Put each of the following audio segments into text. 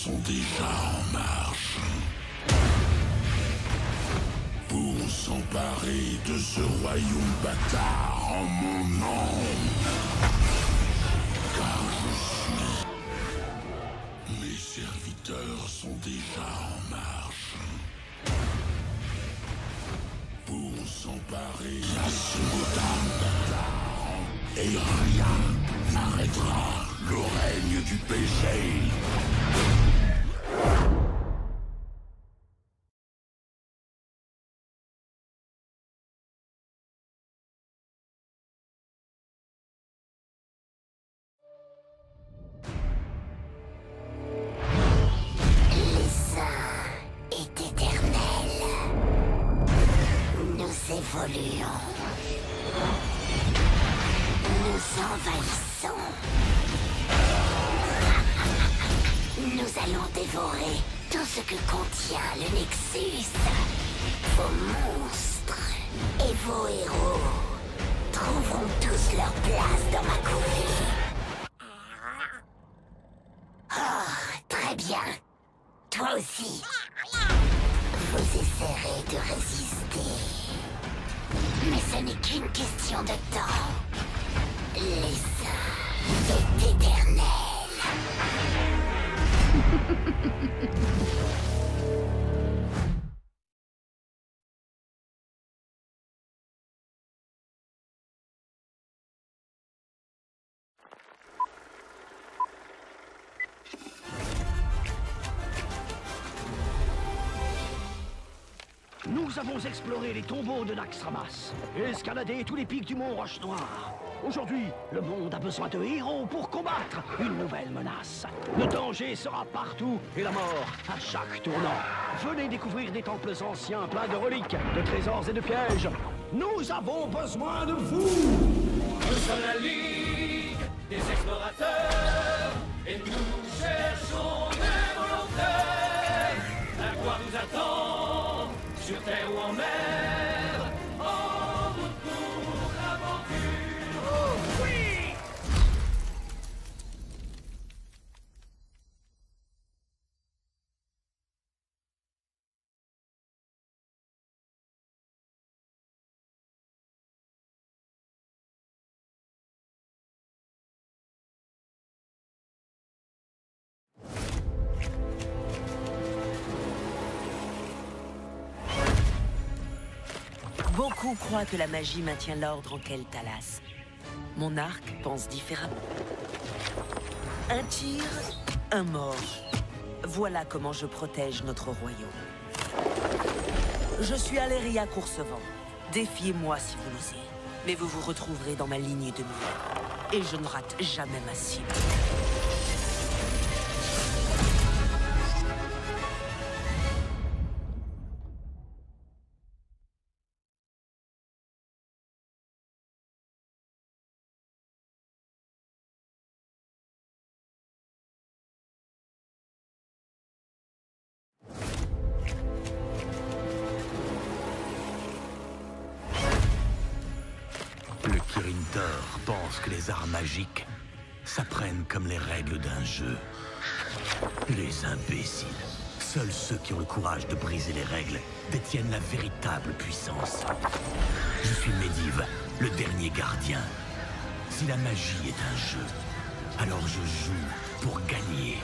sont déjà en marche pour s'emparer de ce royaume bâtard en mon nom. Car je suis... Mes serviteurs sont déjà en marche pour s'emparer de ce bâtard. Et rien n'arrêtera le règne du péché. Évoluons. Nous envahissons. Nous allons dévorer tout ce que contient le Nexus. Vos monstres et vos héros trouveront tous leur place dans ma couvée. Oh, très bien. Toi aussi. Vous essaierez de résister. Mais ce n'est qu'une question de temps. L'essai est éternel. Nous avons exploré les tombeaux de Naxxramas et escaladé tous les pics du mont Roche-Noire. Aujourd'hui, le monde a besoin de héros pour combattre une nouvelle menace. Le danger sera partout et la mort à chaque tournant. Venez découvrir des temples anciens pleins de reliques, de trésors et de pièges. Nous avons besoin de vous! Nous sommes la Ligue des explorateurs et nous cherchons des volontaires. La gloire nous attend, sur terre ou en mer, en route pour l'aventure. Oh, oui! Beaucoup croient que la magie maintient l'ordre en Keltalas. Mon arc pense différemment. Un tir, un mort. Voilà comment je protège notre royaume. Je suis Aléria Coursevent. Défiez-moi si vous l'osez. Mais vous vous retrouverez dans ma ligne de mire. Et je ne rate jamais ma cible. Le Kirin-Tor pense que les arts magiques s'apprennent comme les règles d'un jeu. Les imbéciles. Seuls ceux qui ont le courage de briser les règles détiennent la véritable puissance. Je suis Medivh, le dernier gardien. Si la magie est un jeu, alors je joue pour gagner.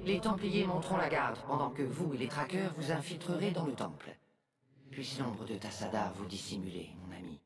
Les Templiers monteront la garde, pendant que vous et les traqueurs vous infiltrerez dans le temple. Puisse l'ombre de Tassadar vous dissimuler, mon ami.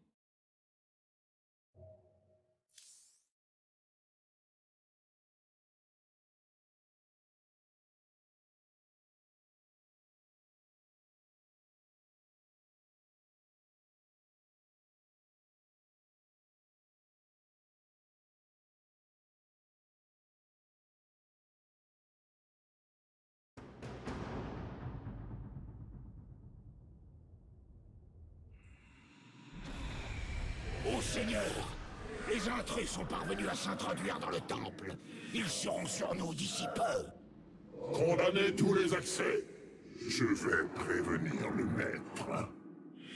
Ô Seigneur, les intrus sont parvenus à s'introduire dans le temple. Ils seront sur nous d'ici peu. Condamnez tous les accès. Je vais prévenir le maître.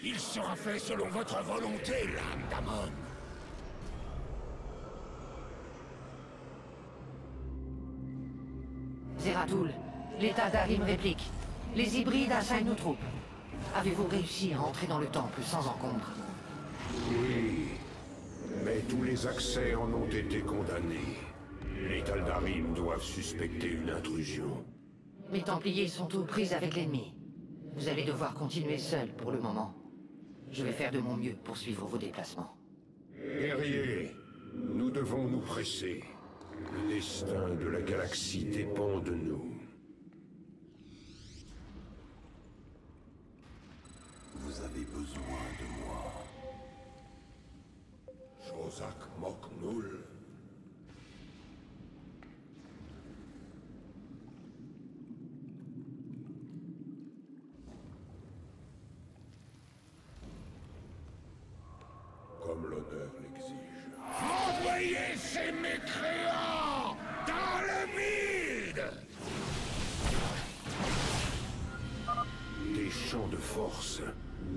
Il sera fait selon votre volonté, l'âme d'Amon. Zeratul, l'état d'Arim réplique. Les hybrides assaillent nos troupes. Avez-vous réussi à entrer dans le temple sans encombre? Oui, mais tous les accès en ont été condamnés. Les Taldarim doivent suspecter une intrusion. Mes Templiers sont aux prises avec l'ennemi. Vous allez devoir continuer seul pour le moment. Je vais faire de mon mieux pour suivre vos déplacements. Guerriers, nous devons nous presser. Le destin de la galaxie dépend de nous. Vous avez besoin de moi. Shozak Moknul. Comme l'honneur l'exige. Envoyez ces mécréants dans le vide! Des champs de force.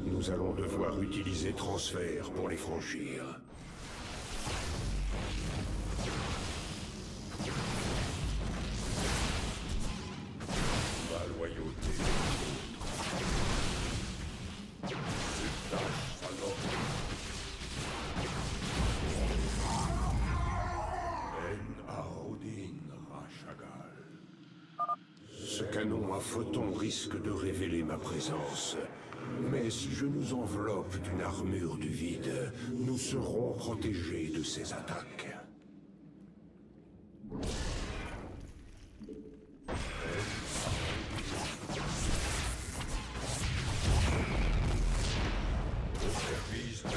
Nous allons devoir utiliser transfert pour les franchir. Ma loyauté. Ce canon à photons risque de révéler ma présence. Mais si je nous enveloppe d'une armure du vide, nous serons protégés de ces attaques. Au service de...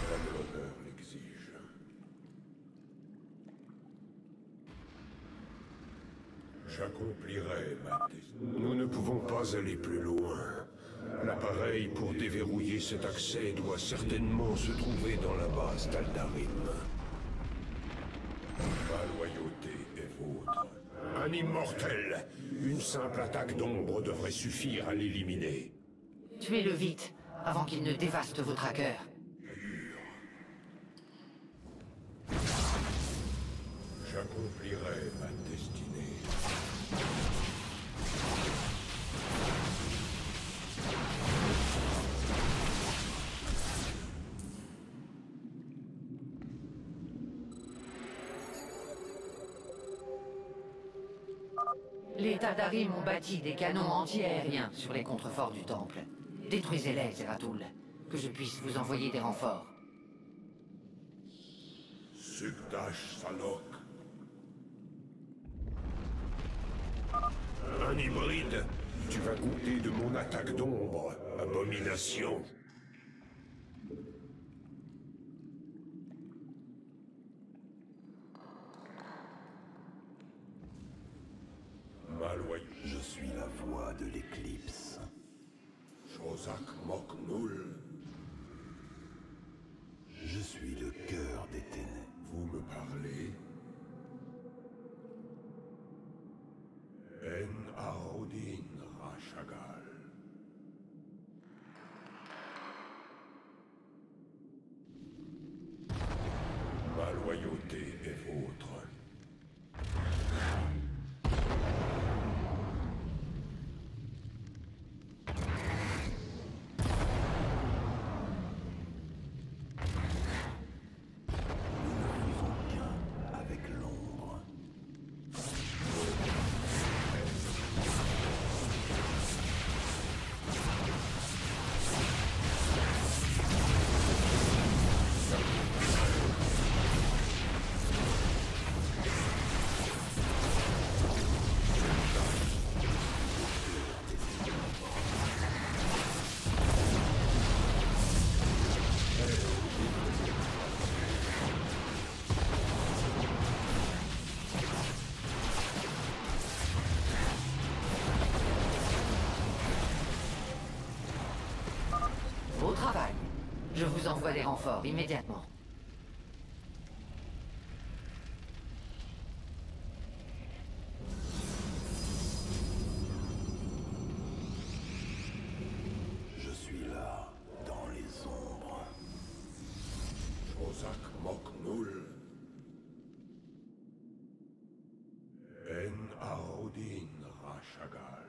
Comme l'honneur l'exige. J'accomplirai ma destinée. Nous ne pouvons pas aller plus loin. L'appareil pour déverrouiller cet accès doit certainement se trouver dans la base d'Aldarim. Ma loyauté est vôtre. Un immortel. Une simple attaque d'ombre devrait suffire à l'éliminer. Tuez-le vite, avant qu'il ne dévaste vos traqueurs. J'accomplirai ma destinée. Les Taldarim ont bâti des canons anti-aériens sur les contreforts du temple. Détruisez-les, Zeratul, que je puisse vous envoyer des renforts. Sukdash Salok. Un hybride. Tu vas goûter de mon attaque d'ombre, abomination. Ma loyauté. Je suis la voix de l'éclipse. Shozak Moknul. Je suis le cœur des ténèbres. Vous me parlez? En Aodin Rashagal. Ma loyauté est vôtre. Nous ne faisons Je vous envoie des renforts immédiatement. Je suis là, dans les ombres. Shozak Moknul. En Arodin Rashagal.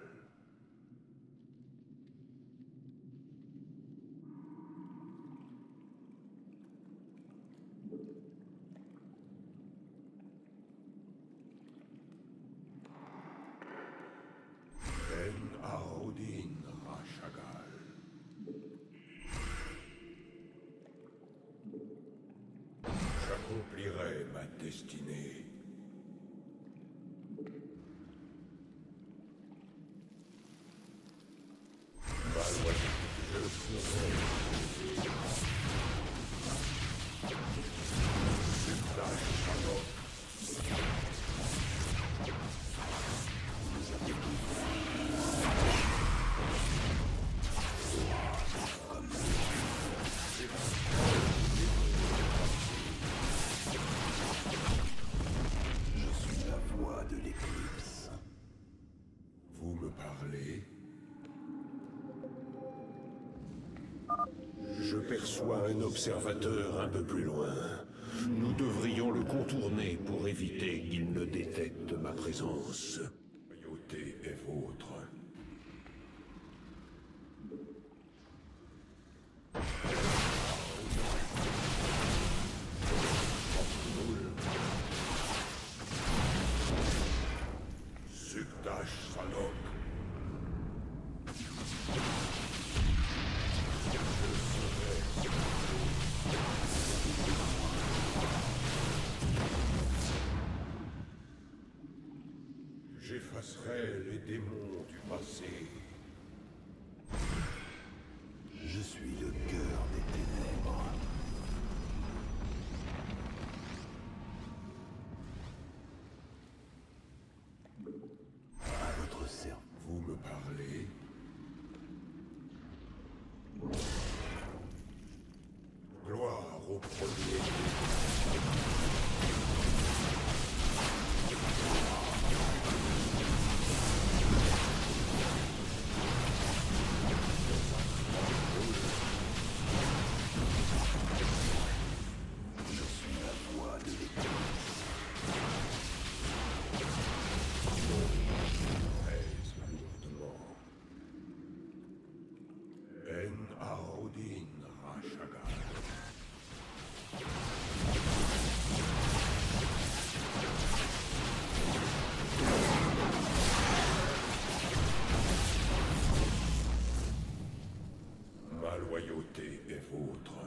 En Arodin Rashagal. J'accomplirai ma destinée. Vous me parlez? Je perçois un observateur un peu plus loin. Nous devrions le contourner pour éviter qu'il ne détecte ma présence. La loyauté est vôtre. Sukdash Salok. J'effacerai les démons du passé. Je suis le cœur des ténèbres. À votre service. Vous me parlez? Gloire au premier. En Arodin Rashagal. Ma loyauté est vôtre.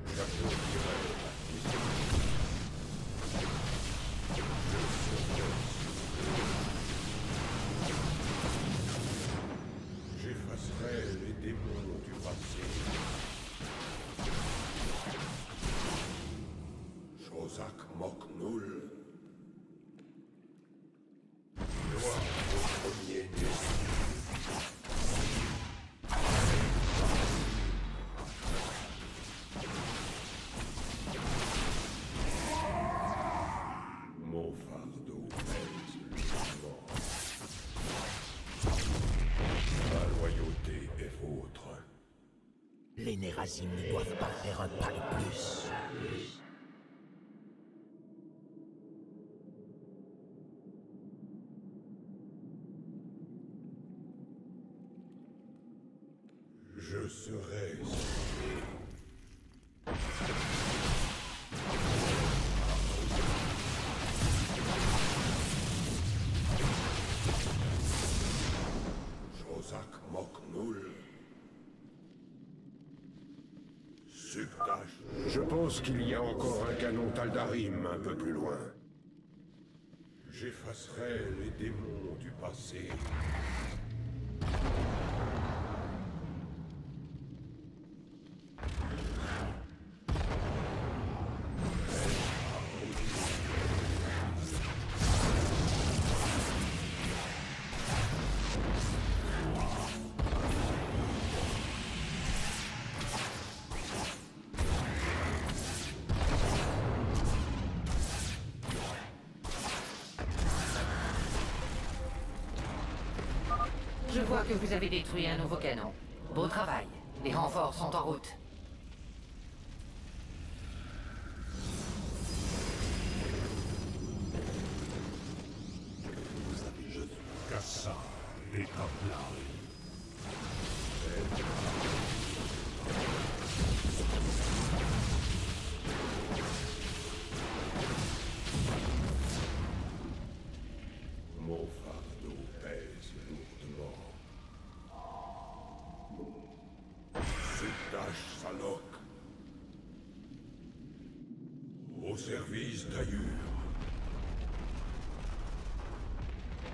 J'accomplirai ma destinée. J'effacerai les démons du passé. Shozak Moknul. Gloire au premier-né. Mon fardeau pèse lourdement. Ma loyauté est vôtre. Les Nérazim ne doivent pas faire un pas de plus. Je serai. Shozak Moknul. Sukdash. Je pense qu'il y a encore un canon Taldarim un peu plus loin. J'effacerai les démons du passé. Je vois que vous avez détruit un nouveau canon. Beau travail. Les renforts sont en route. Cassa, les Templars. Mon fardeau pèse lourdement. Sultash Salok. Au service d'Ayur.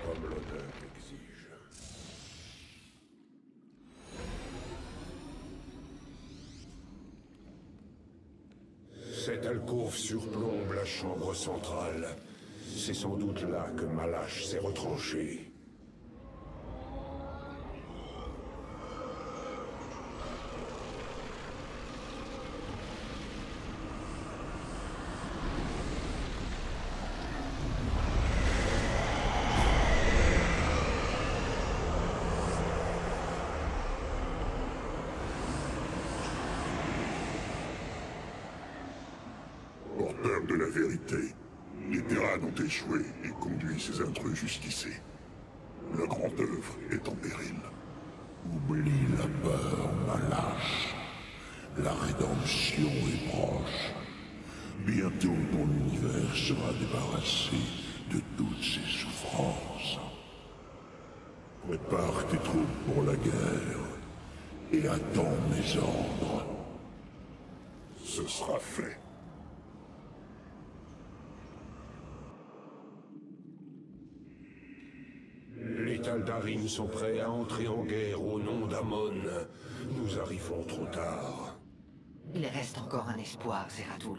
Comme l'honneur l'exige. Cette alcôve surplombe la chambre centrale. C'est sans doute là que Malash s'est retranché. Porteur de la vérité, les Terrans ont échoué et conduit ces intrus jusqu'ici. La grande œuvre est en péril. Oublie la peur, Malash. La rédemption est proche. Bientôt ton univers sera débarrassé de toutes ses souffrances. Prépare tes troupes pour la guerre et attends mes ordres. Ce sera fait. Les Taldarim sont prêts à entrer en guerre au nom d'Amon. Nous arrivons trop tard. Il reste encore un espoir, Zeratul.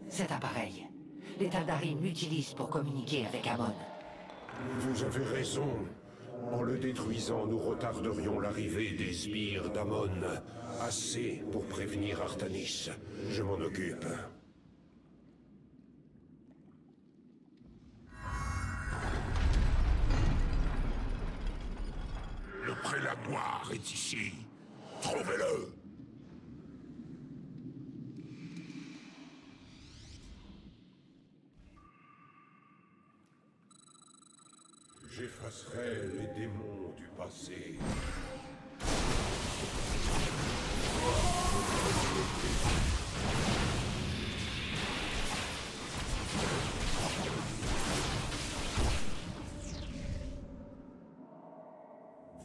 Cet appareil. Les Taldarim l'utilisent pour communiquer avec Amon. Vous avez raison. En le détruisant, nous retarderions l'arrivée des sbires d'Amon. Assez pour prévenir Artanis. Je m'en occupe. Le prélat noir est ici. Trouvez-le. J'effacerai les démons du passé.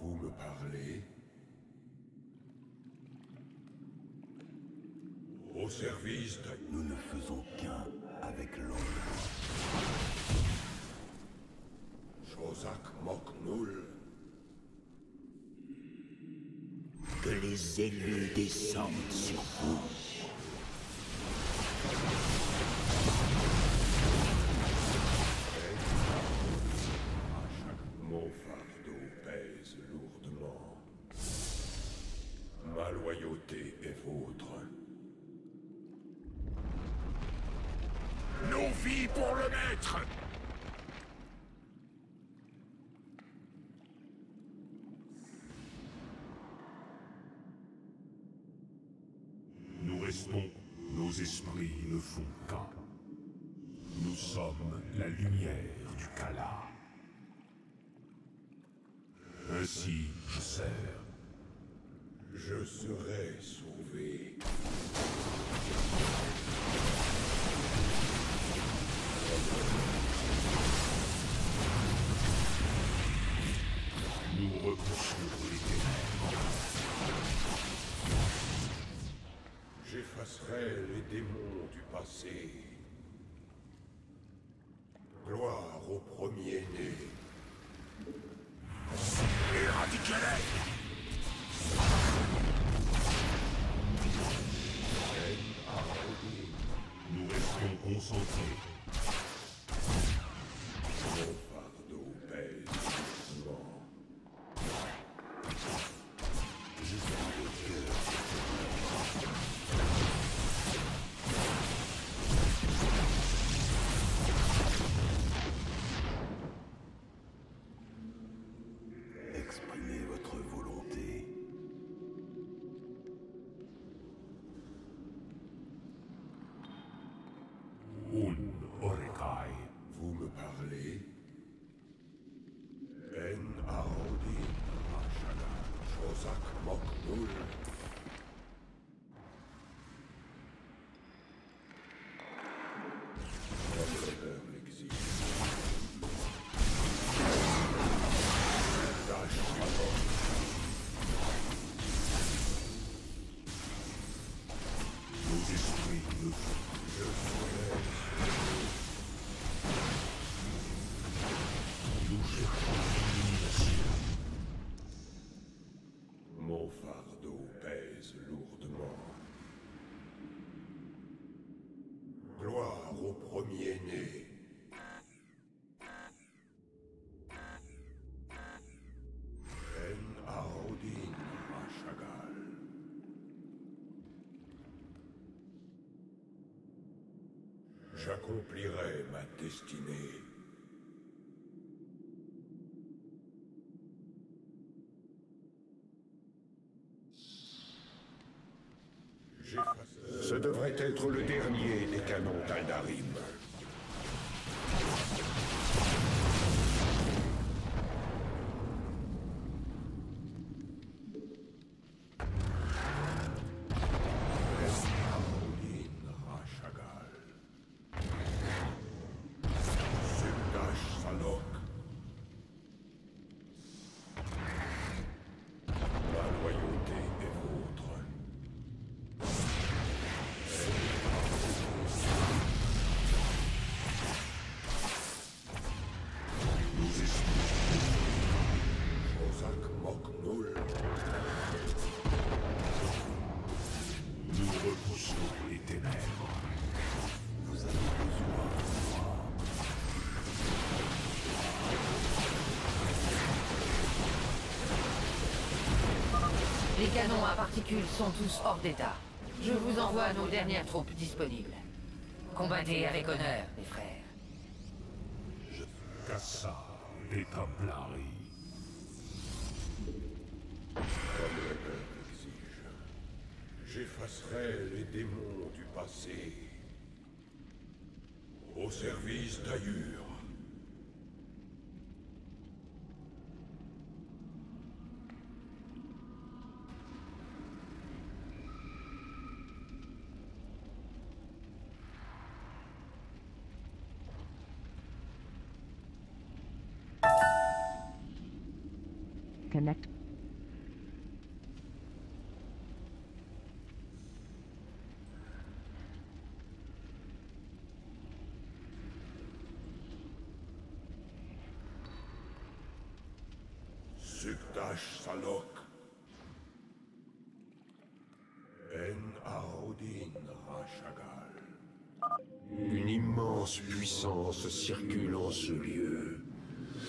Vous me parlez? Au service de... Nous ne faisons qu'un avec l'ombre. Shozak Moknul. Que les élus descendent sur vous. Mon fardeau pèse lourdement. Ma loyauté est vôtre. Nos vies pour le maître. Nous restons, nos esprits ne font qu'un. Nous sommes la lumière du Kala. Ainsi, je sers. Je serai sauvé. Nous reconstruirons les ténèbres. J'effacerai les démons du passé. Gloire au premier-né. Éradiquez-les. Nous restons concentrés. Mon fardeau pèse lourdement. Je suis le cœur. Exprimez votre Kozak Moknul. Comme l'honneur l'exige. Dash Salok. Nos esprits le font. Je soleil. Nous cherchons l'illumination. Mon fardeau pèse lourdement. Gloire au premier-né. En-Aodin Rashagal. J'accomplirai ma destinée. Ce devrait être le dernier des canons d'Aldarim. En-Aodin Rashagal. Suldash Salok. Ma loyauté est vôtre. Kozak Moknul. Nous repoussons les ténèbres. Vous avez besoin de moi. Les canons à particules sont tous hors d'état. Je vous envoie nos dernières troupes disponibles. Combattez avec honneur, mes frères. Kassa des Templarii. Comme l'honneur l'exige, j'effacerai les démons du passé au service d'Ayur. Connect. Suldash Salok. En-Aodin Rashagal. Une immense puissance circule en ce lieu.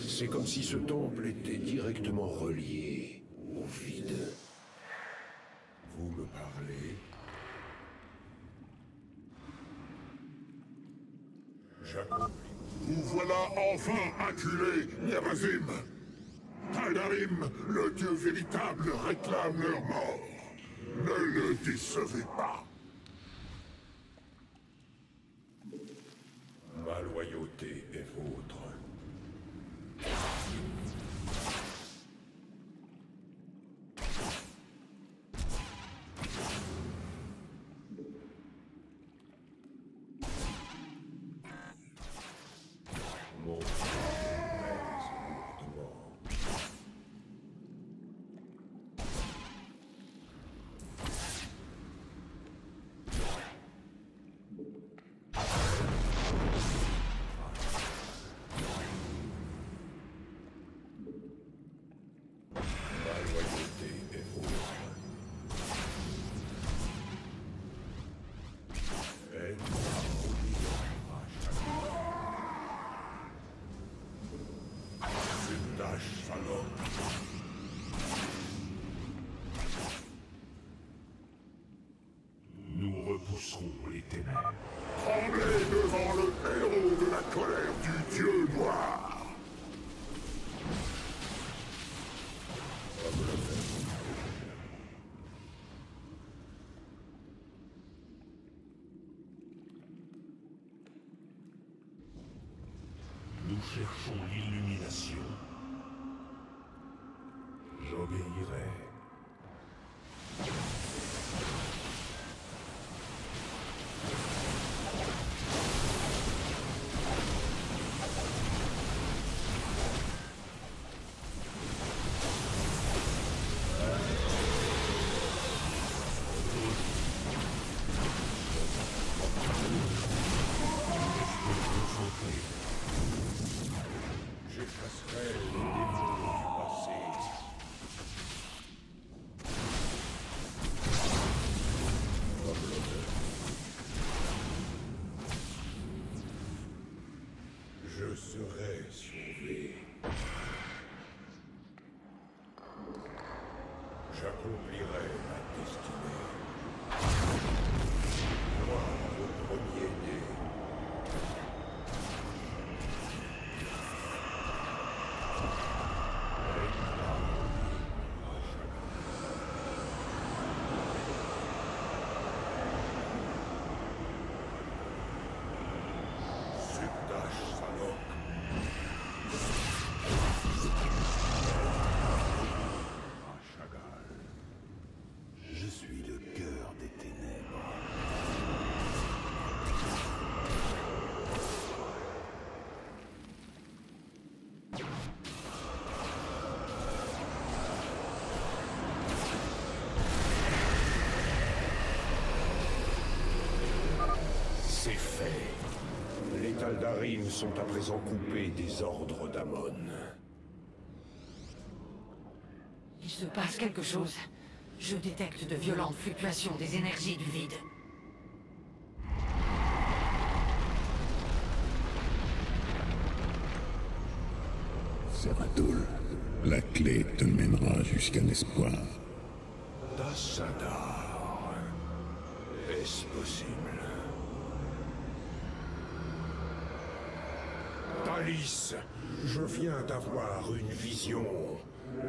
C'est comme si ce temple était directement relié au vide. Vous me parlez? J'accomplis. Vous voilà enfin acculés, Nyamazim. Aldarim, le dieu véritable, réclame leur mort. Ne le décevez pas. Ma loyauté est vôtre. Mon pèse lourdement. Ma loyauté est vôtre. Suldash Salok. Nous repousserons les ténèbres. Tremblez devant le héros de la colère du dieu noir. Nous cherchons l'illumination. J'obéirai serai sauvé. J'accomplirai ma destinée. Moi, le premier-né. Je suis le cœur des ténèbres. C'est fait. Les Tal'Darim sont à présent coupés des ordres d'Amon. Il se passe quelque chose. Je détecte de violentes fluctuations des énergies du vide. Zeratul, la clé te mènera jusqu'à l'espoir. Tassadar. Est-ce possible? Talis, je viens d'avoir une vision.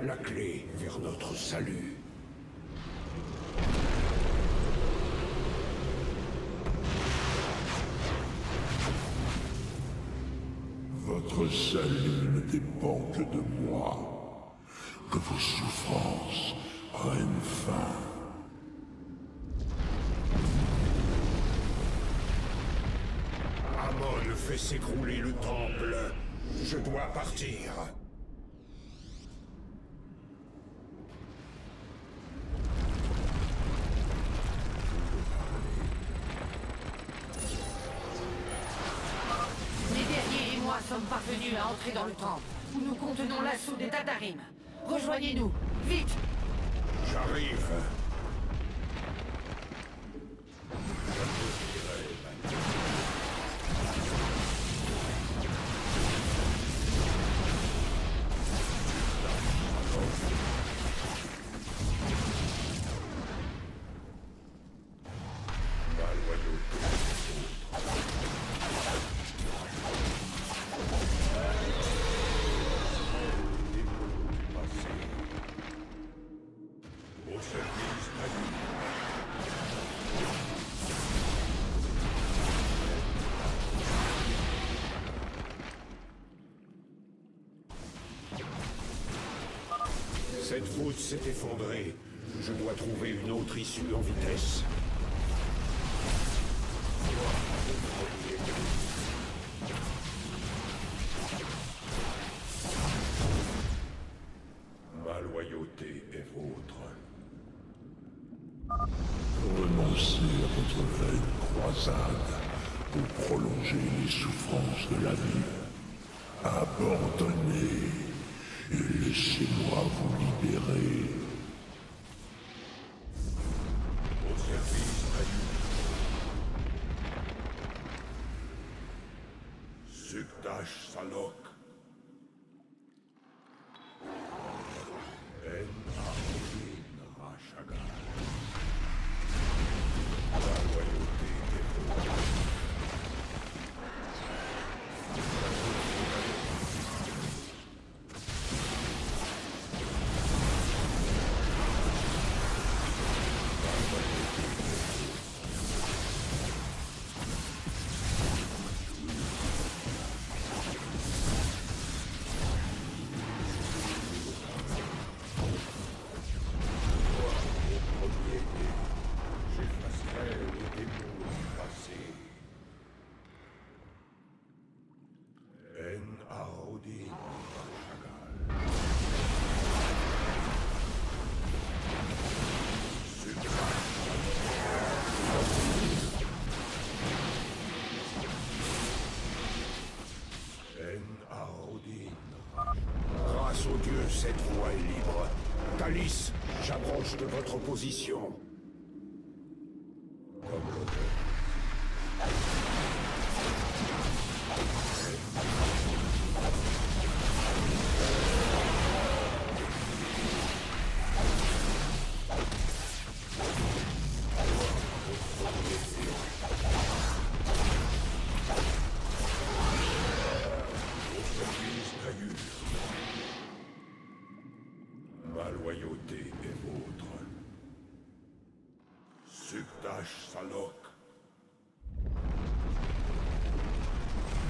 La clé vers notre salut. Votre salut ne dépend que de moi. Que vos souffrances prennent fin. Amon fait s'écrouler le temple. Je dois partir. Les guerriers et moi sommes parvenus à entrer dans le temple, où nous contenons l'assaut des Tal'Darim. Rejoignez-nous, vite! J'arrive. Cette voûte s'est effondrée. Je dois trouver une autre issue en vitesse. Ma loyauté est vôtre. Renoncez à votre vaine croisade pour prolonger les souffrances de la vie. Abandonnez et laissez-moi vous libérer. Au service, Ayub. Sukdash Salok. En Aorin Rashagar. La loyauté est vôtre. J'effacerai les démons du passé. En Aorin Rashagal. En Aorin. Grâce au Dieu, cette voie est libre. Talis, j'approche de votre position. Comme l'auteur. Ma loyauté est vôtre. Suktash Salok.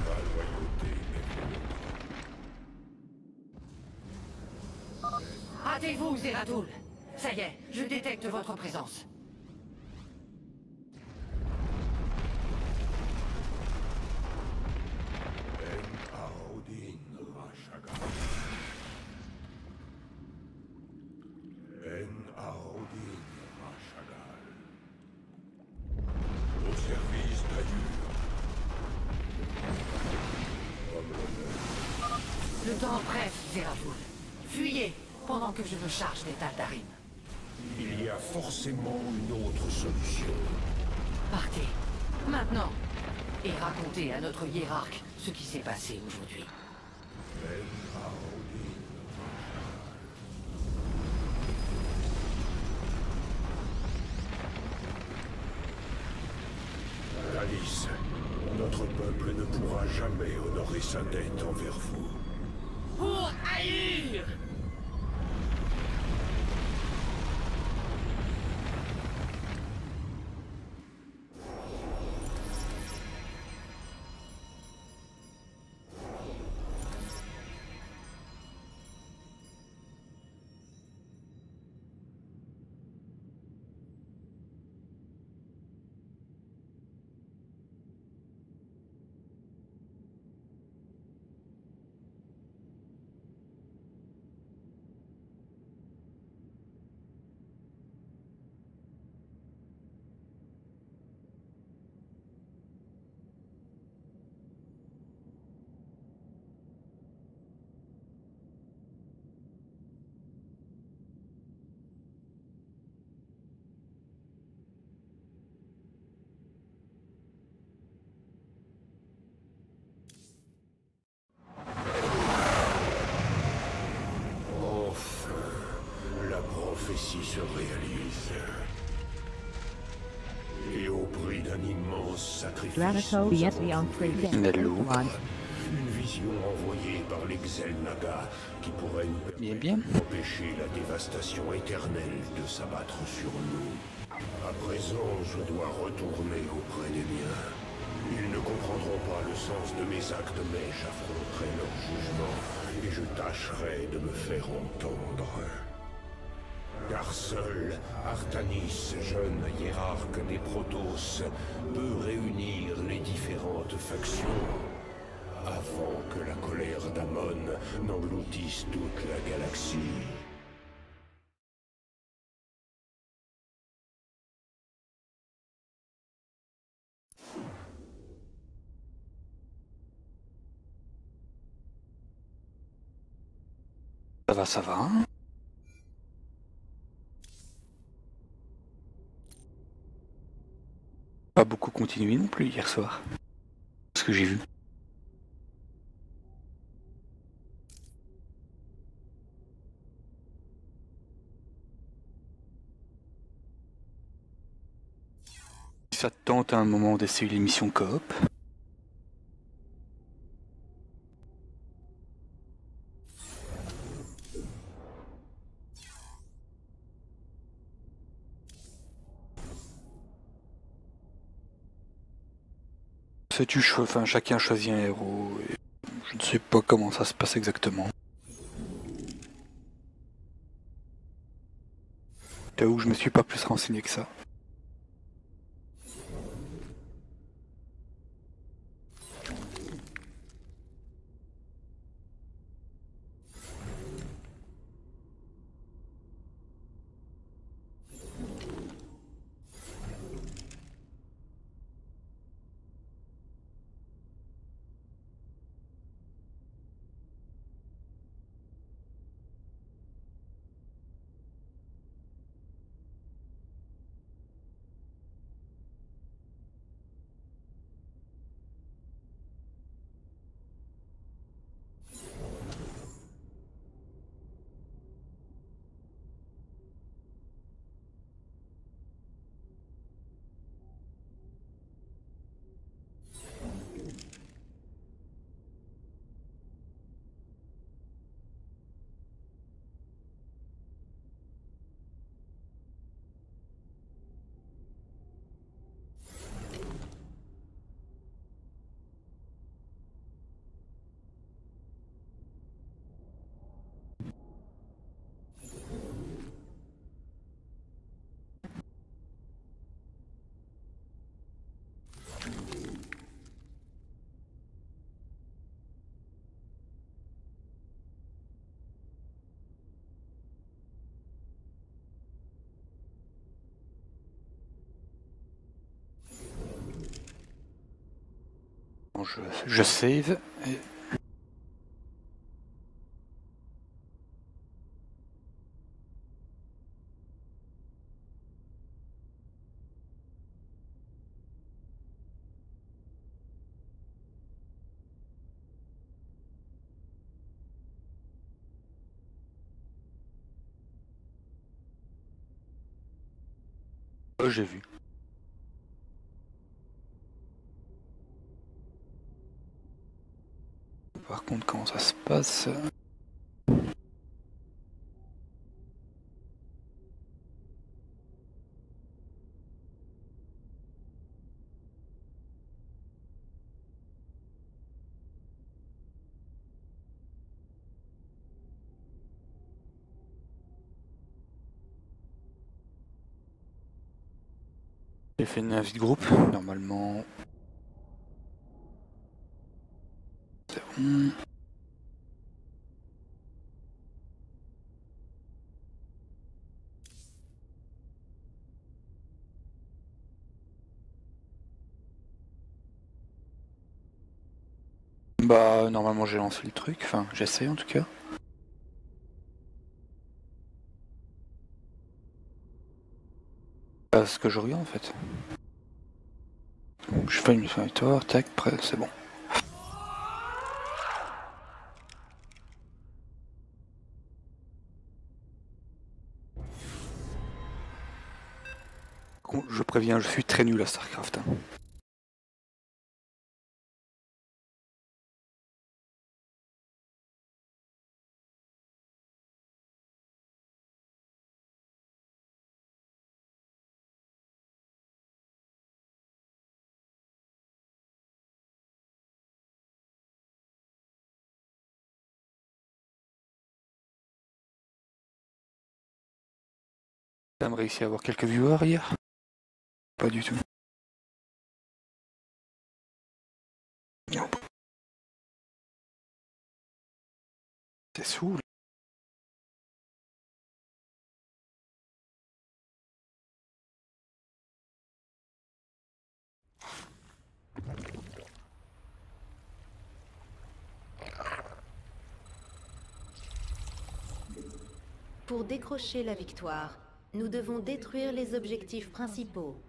Ma loyauté est vôtre. Hâtez-vous, Zeratul. Ça y est, je détecte votre présence. Au service d'Ayur. Le temps presse, Zeratul. Fuyez, pendant que je me charge des Taldarim. Il y a forcément une autre solution. Partez, maintenant, et racontez à notre hiérarque ce qui s'est passé aujourd'hui. Alice, notre peuple ne pourra jamais honorer sa dette envers vous. Pour Aïr! prophétie se réalise. Et au prix d'un immense sacrifice, Dratico nous Yeti avons on trouvé Free une vision envoyée par l'Exel Naga qui pourrait nous permettre Bien. d'empêcher la dévastation éternelle de s'abattre sur nous. À présent, je dois retourner auprès des miens. Ils ne comprendront pas le sens de mes actes, mais j'affronterai leur jugement et je tâcherai de me faire entendre. Car seul Artanis, jeune hiérarque des Protoss, peut réunir les différentes factions avant que la colère d'Amon n'engloutisse toute la galaxie. Ça va, hein? Pas beaucoup continué non plus hier soir. Ce que j'ai vu. Ça te tente à un moment d'essayer l'émission coop. Enfin, chacun choisit un héros. Et je ne sais pas comment ça se passe exactement. T'avoue que je me suis pas plus renseigné que ça. Je save. Et... j'ai vu. Par contre, comment ça se passe? J'ai fait une invite groupe, normalement. C'est bon. Bah, normalement j'ai lancé le truc, enfin j'essaie en tout cas. Ce que je regarde en fait. Donc, je fais une victoire, tac, prêt, c'est bon. Je préviens, je suis très nul à StarCraft. Hein. Ça me réussit à avoir quelques viewers hier? Pas du tout. Non. C'est saoul. Pour décrocher la victoire, nous devons détruire les objectifs principaux.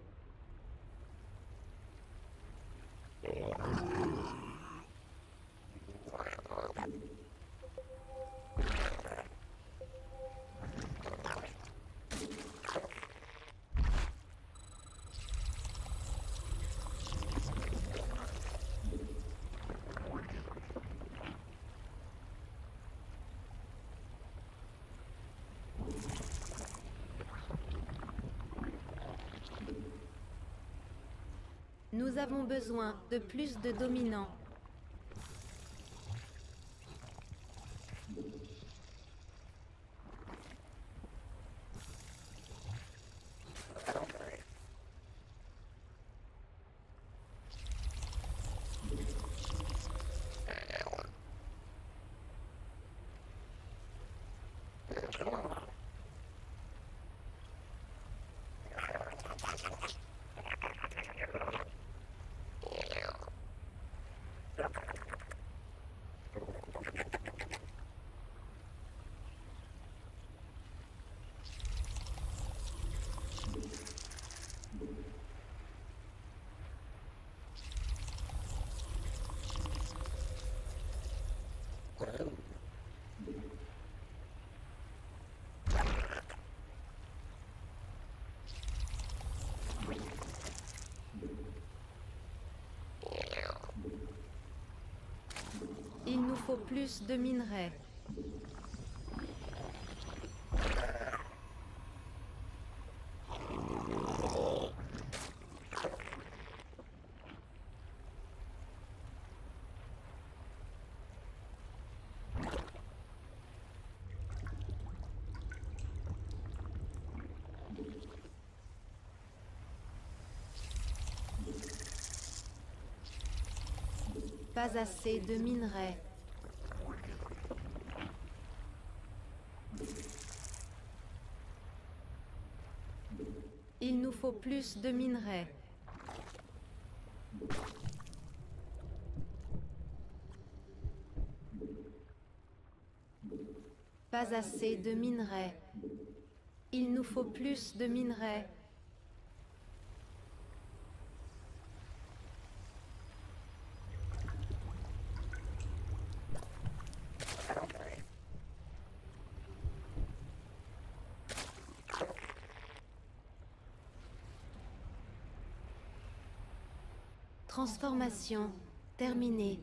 Nous avons besoin de plus de dominants. Il nous faut plus de minerais. Pas assez de minerais. Il nous faut plus de minerais. pas assez de minerais. Il nous faut plus de minerais. Transformation terminée.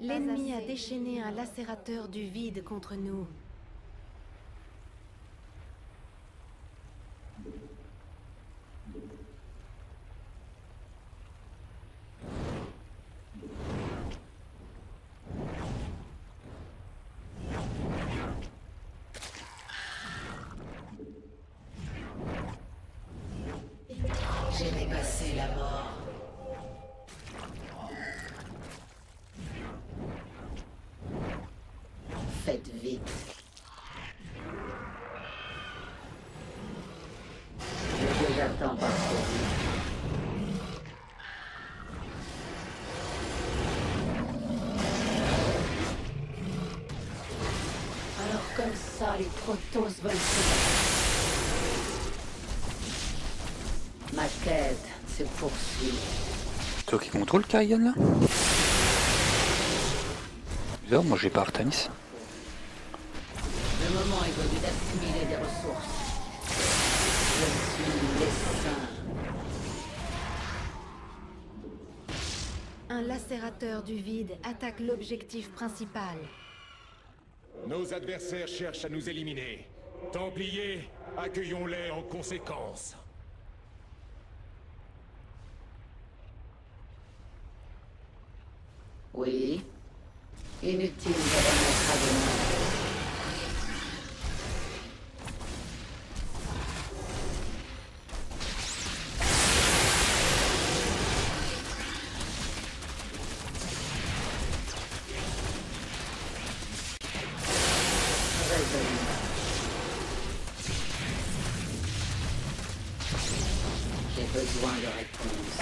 L'ennemi a déchaîné un lacérateur du vide contre nous. J'ai dépassé la mort. Faites vite. J'ai déjà tant parcouru. Alors comme ça, les Protoss veulent se... Ma quête se poursuit. C'est toi qui contrôle Karigan là? Bizarre, moi j'ai pas Artanis. Le moment est venu d'accumuler des ressources. Je suis l'essaim. Un lacérateur du vide attaque l'objectif principal. Nos adversaires cherchent à nous éliminer. Templiers, accueillons-les en conséquence. Oui. Inutile de remettre à demain. J'ai besoin de réponses.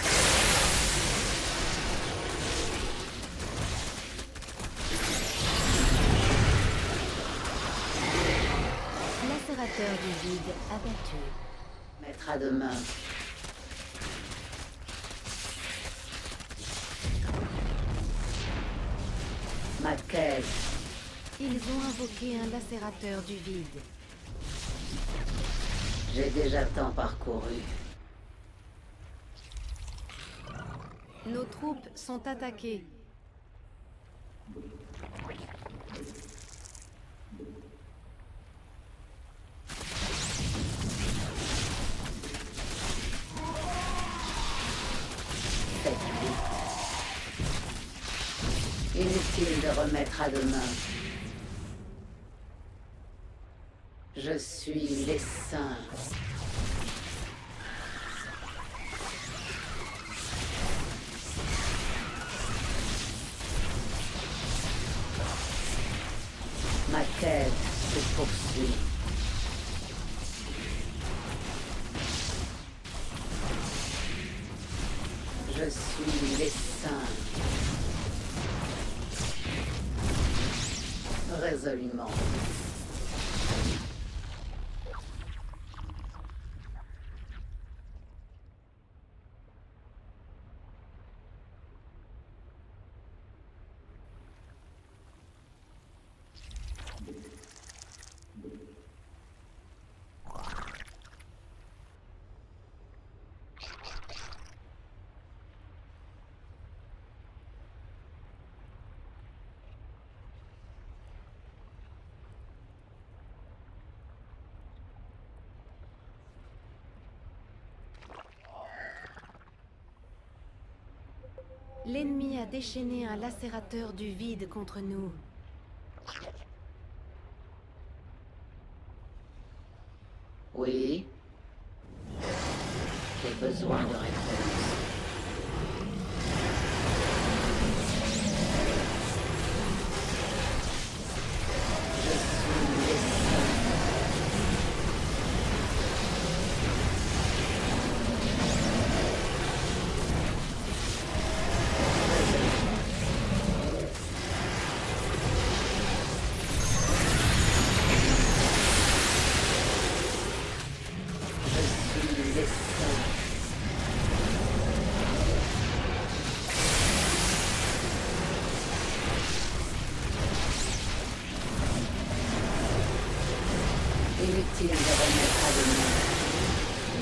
Lacérateur du vide abattu. Mettre à demain. Ma quête. Ils ont invoqué un lacérateur du vide. J'ai déjà tant parcouru. Nos troupes sont attaquées. Faites vite. Inutile de remettre à demain. Je suis l'essaim. Ma quête se poursuit. Je suis l'essaim. Résolument. L'ennemi a déchaîné un lacérateur du vide contre nous. Oui. J'ai besoin de réponse.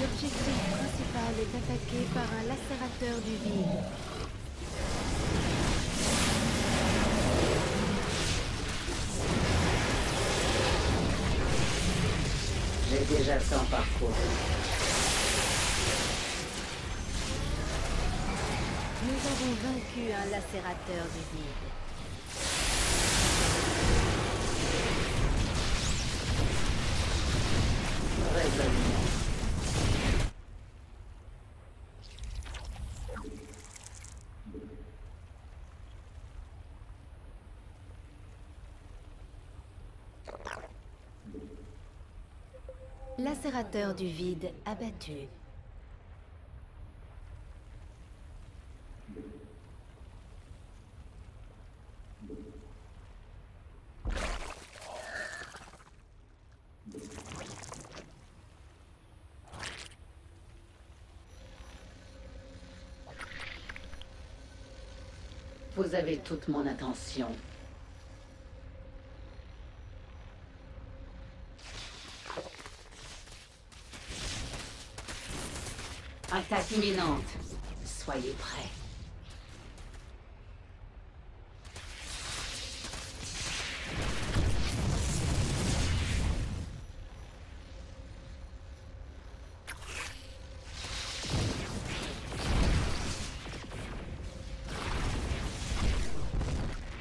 L'objectif principal est attaqué par un lacérateur du vide. J'ai déjà 100 parcours. Nous avons vaincu un lacérateur du vide. Résolument. Lacérateur du vide abattu. Vous avez toute mon attention. Attaque imminente. Soyez prêts.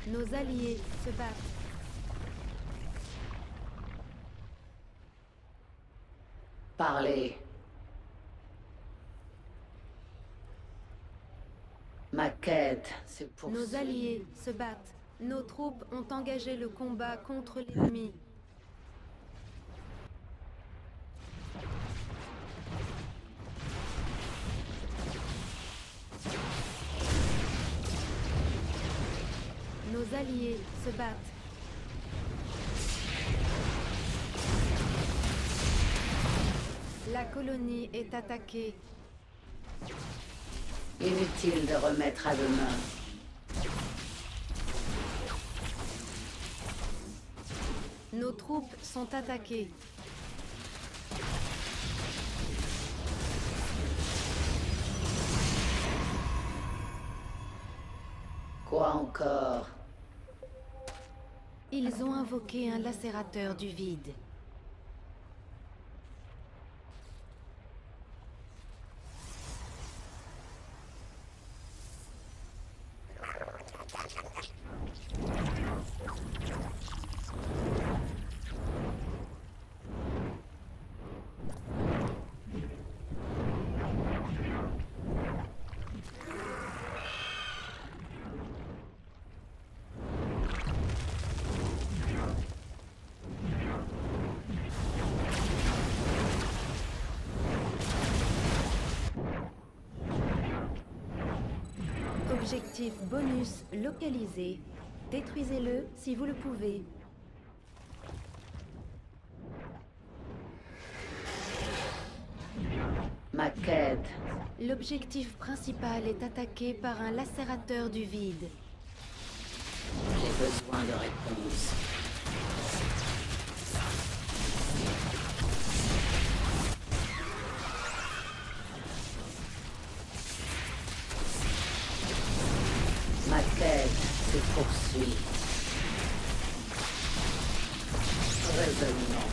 Nos alliés se battent. Parlez. Ma quête, c'est pour... Nos alliés se battent. Nos troupes ont engagé le combat contre l'ennemi. Nos alliés se battent. La colonie est attaquée. Inutile de remettre à demain. Nos troupes sont attaquées. Quoi encore? Ils ont invoqué un lacérateur du vide. Objectif bonus localisé. Détruisez-le si vous le pouvez. Ma quête. L'objectif principal est attaqué par un lacérateur du vide. J'ai besoin de réponses. Ma quête se poursuit. Résolument.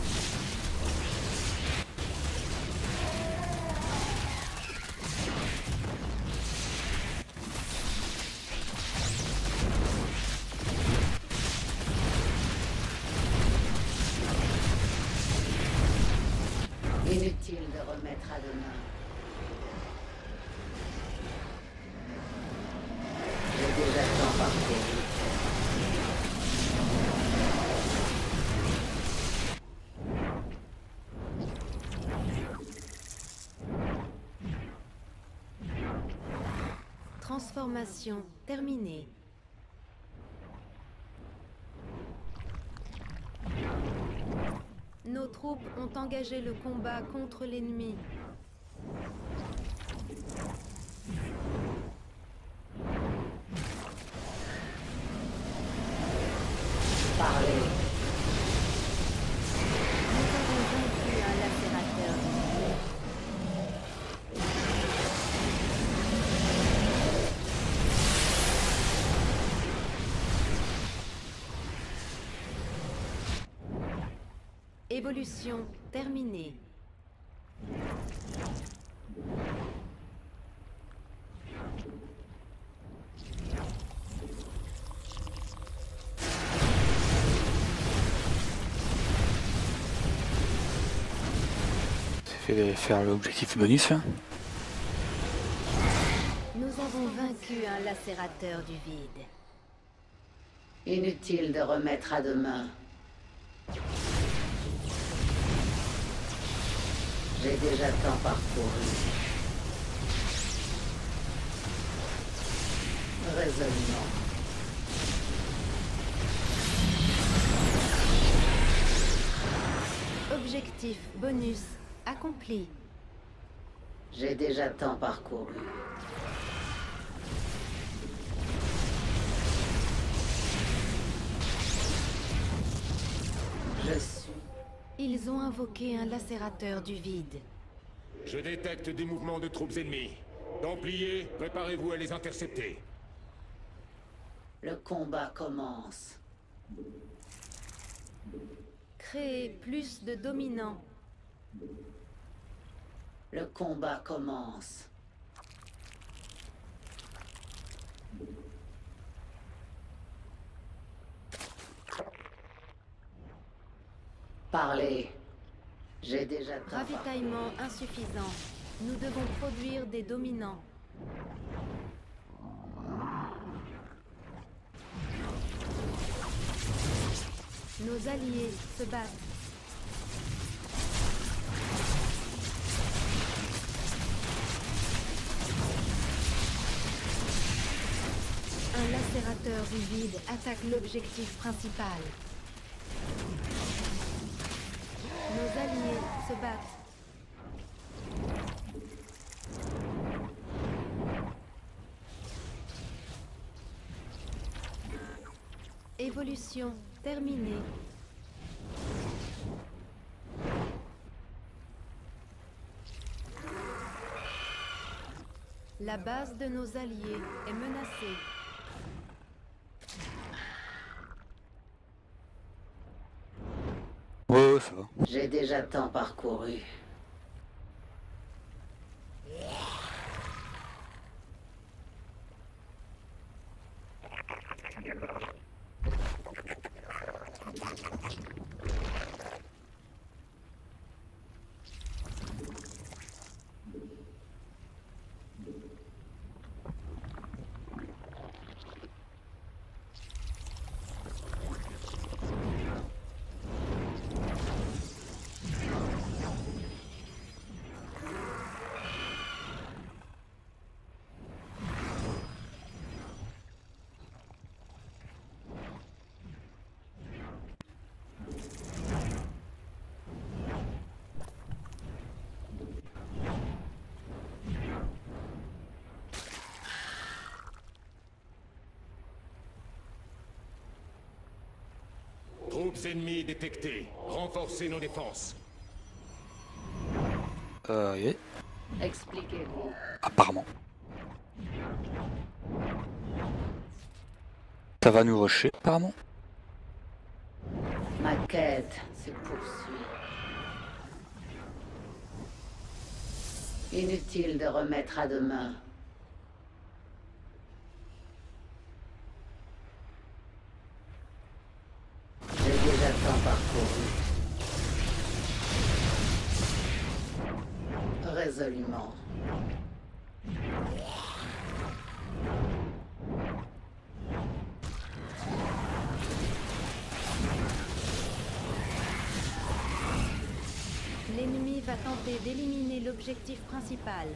demain. J'ai déjà tant parcouru. Transformation terminée. Nos troupes ont engagé le combat contre l'ennemi. Parlez. Nous avons vaincu un lacérateur du monde. Évolution terminée. C'est faire l'objectif bonus là. Nous avons vaincu un lacérateur du vide. Inutile de remettre à demain. J'ai déjà tant parcouru. Résolument. Objectif bonus accompli. J'ai déjà tant parcouru. Je suis. Ils ont invoqué un lacérateur du vide. Je détecte des mouvements de troupes ennemies. Templiers, préparez-vous à les intercepter. Le combat commence. Créer plus de dominants. Le combat commence. Parlez. J'ai déjà tant Ravitaillement insuffisant. Nous devons produire des dominants. Nos alliés se battent. Un lacérateur du vide attaque l'objectif principal. Nos alliés se battent. Évolution terminée. La base de nos alliés est menacée. Ouais, ça va. J'ai déjà tant parcouru. Troupes ennemies détectées. Renforcez nos défenses. Yeah. Expliquez-vous. Apparemment. Ça va nous rusher, apparemment. Ma quête se poursuit. Inutile de remettre à demain. J'ai déjà tant parcouru. Résolument. L'ennemi va tenter d'éliminer l'objectif principal.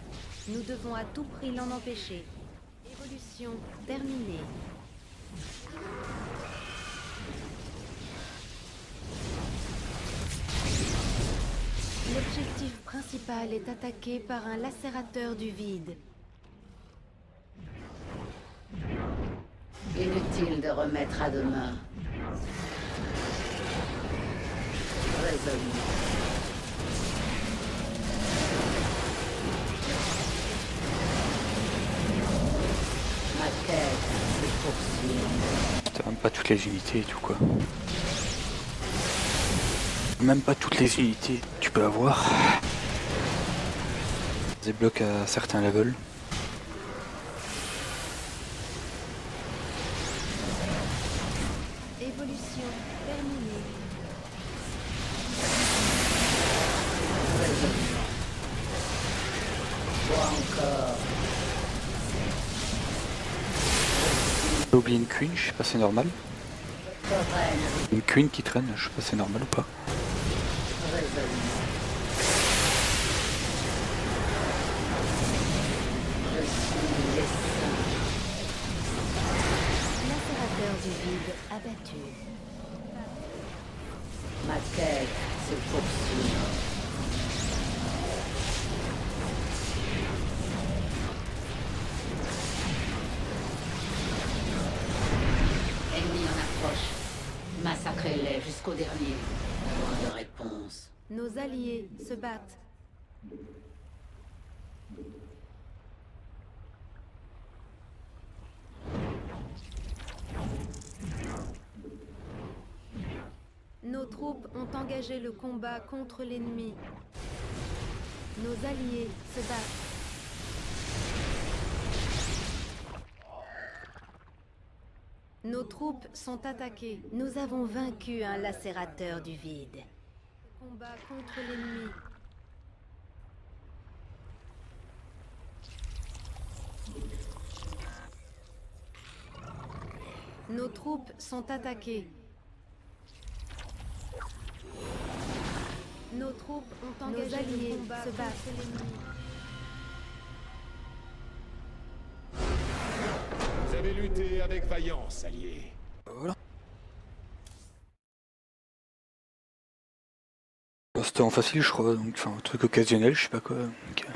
Nous devons à tout prix l'en empêcher. Évolution terminée. L'objectif principal est attaqué par un lacérateur du vide. Inutile de remettre à demain. Résolument. Ma quête se poursuit. T'as même pas toutes les unités et tout quoi. Même pas toutes les unités tu peux avoir. Des blocs à certains levels. Évolution terminée. Quoi encore? J'ai oublié une queen, je sais pas si c'est normal. Foraine. Une queen qui traîne, je sais pas si c'est normal ou pas. Résolument. Je suis destin. Lacérateur du vide abattu. Ma quête se poursuit. Ennemi en approche. Massacrez-les jusqu'au dernier. Point de réponse. Nos alliés se battent. Nos troupes ont engagé le combat contre l'ennemi. Nos alliés se battent. Nos troupes sont attaquées. Nous avons vaincu un lacérateur du vide. Combat contre l'ennemi. Nos troupes sont attaquées. Nos troupes ont engagé le combat contre l'ennemi. Vous avez lutté avec vaillance, alliés. Voilà. C'était en facile je crois, donc enfin un truc occasionnel, je sais pas quoi. Donc,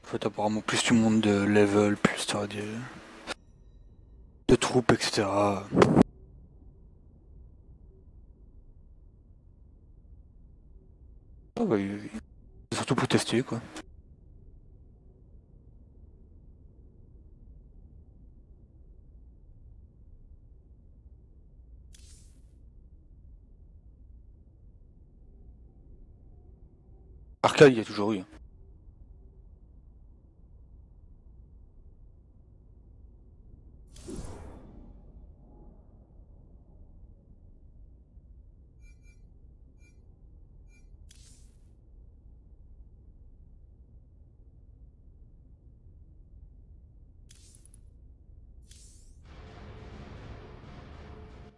En fait apparemment plus tu montes de level, plus tu auras de troupes, etc. Ah bah, c'est surtout pour tester quoi. Arcade il y a toujours eu.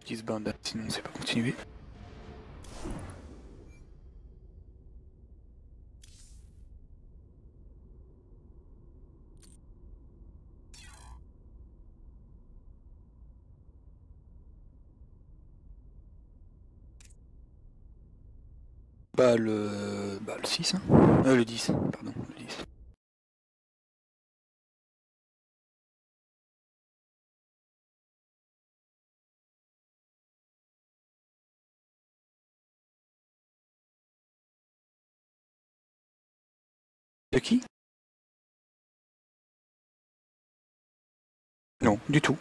Qui se bande, sinon c'est pas continuer. Le 6, hein. Le 10, pardon, le 10. De qui? Non, du tout.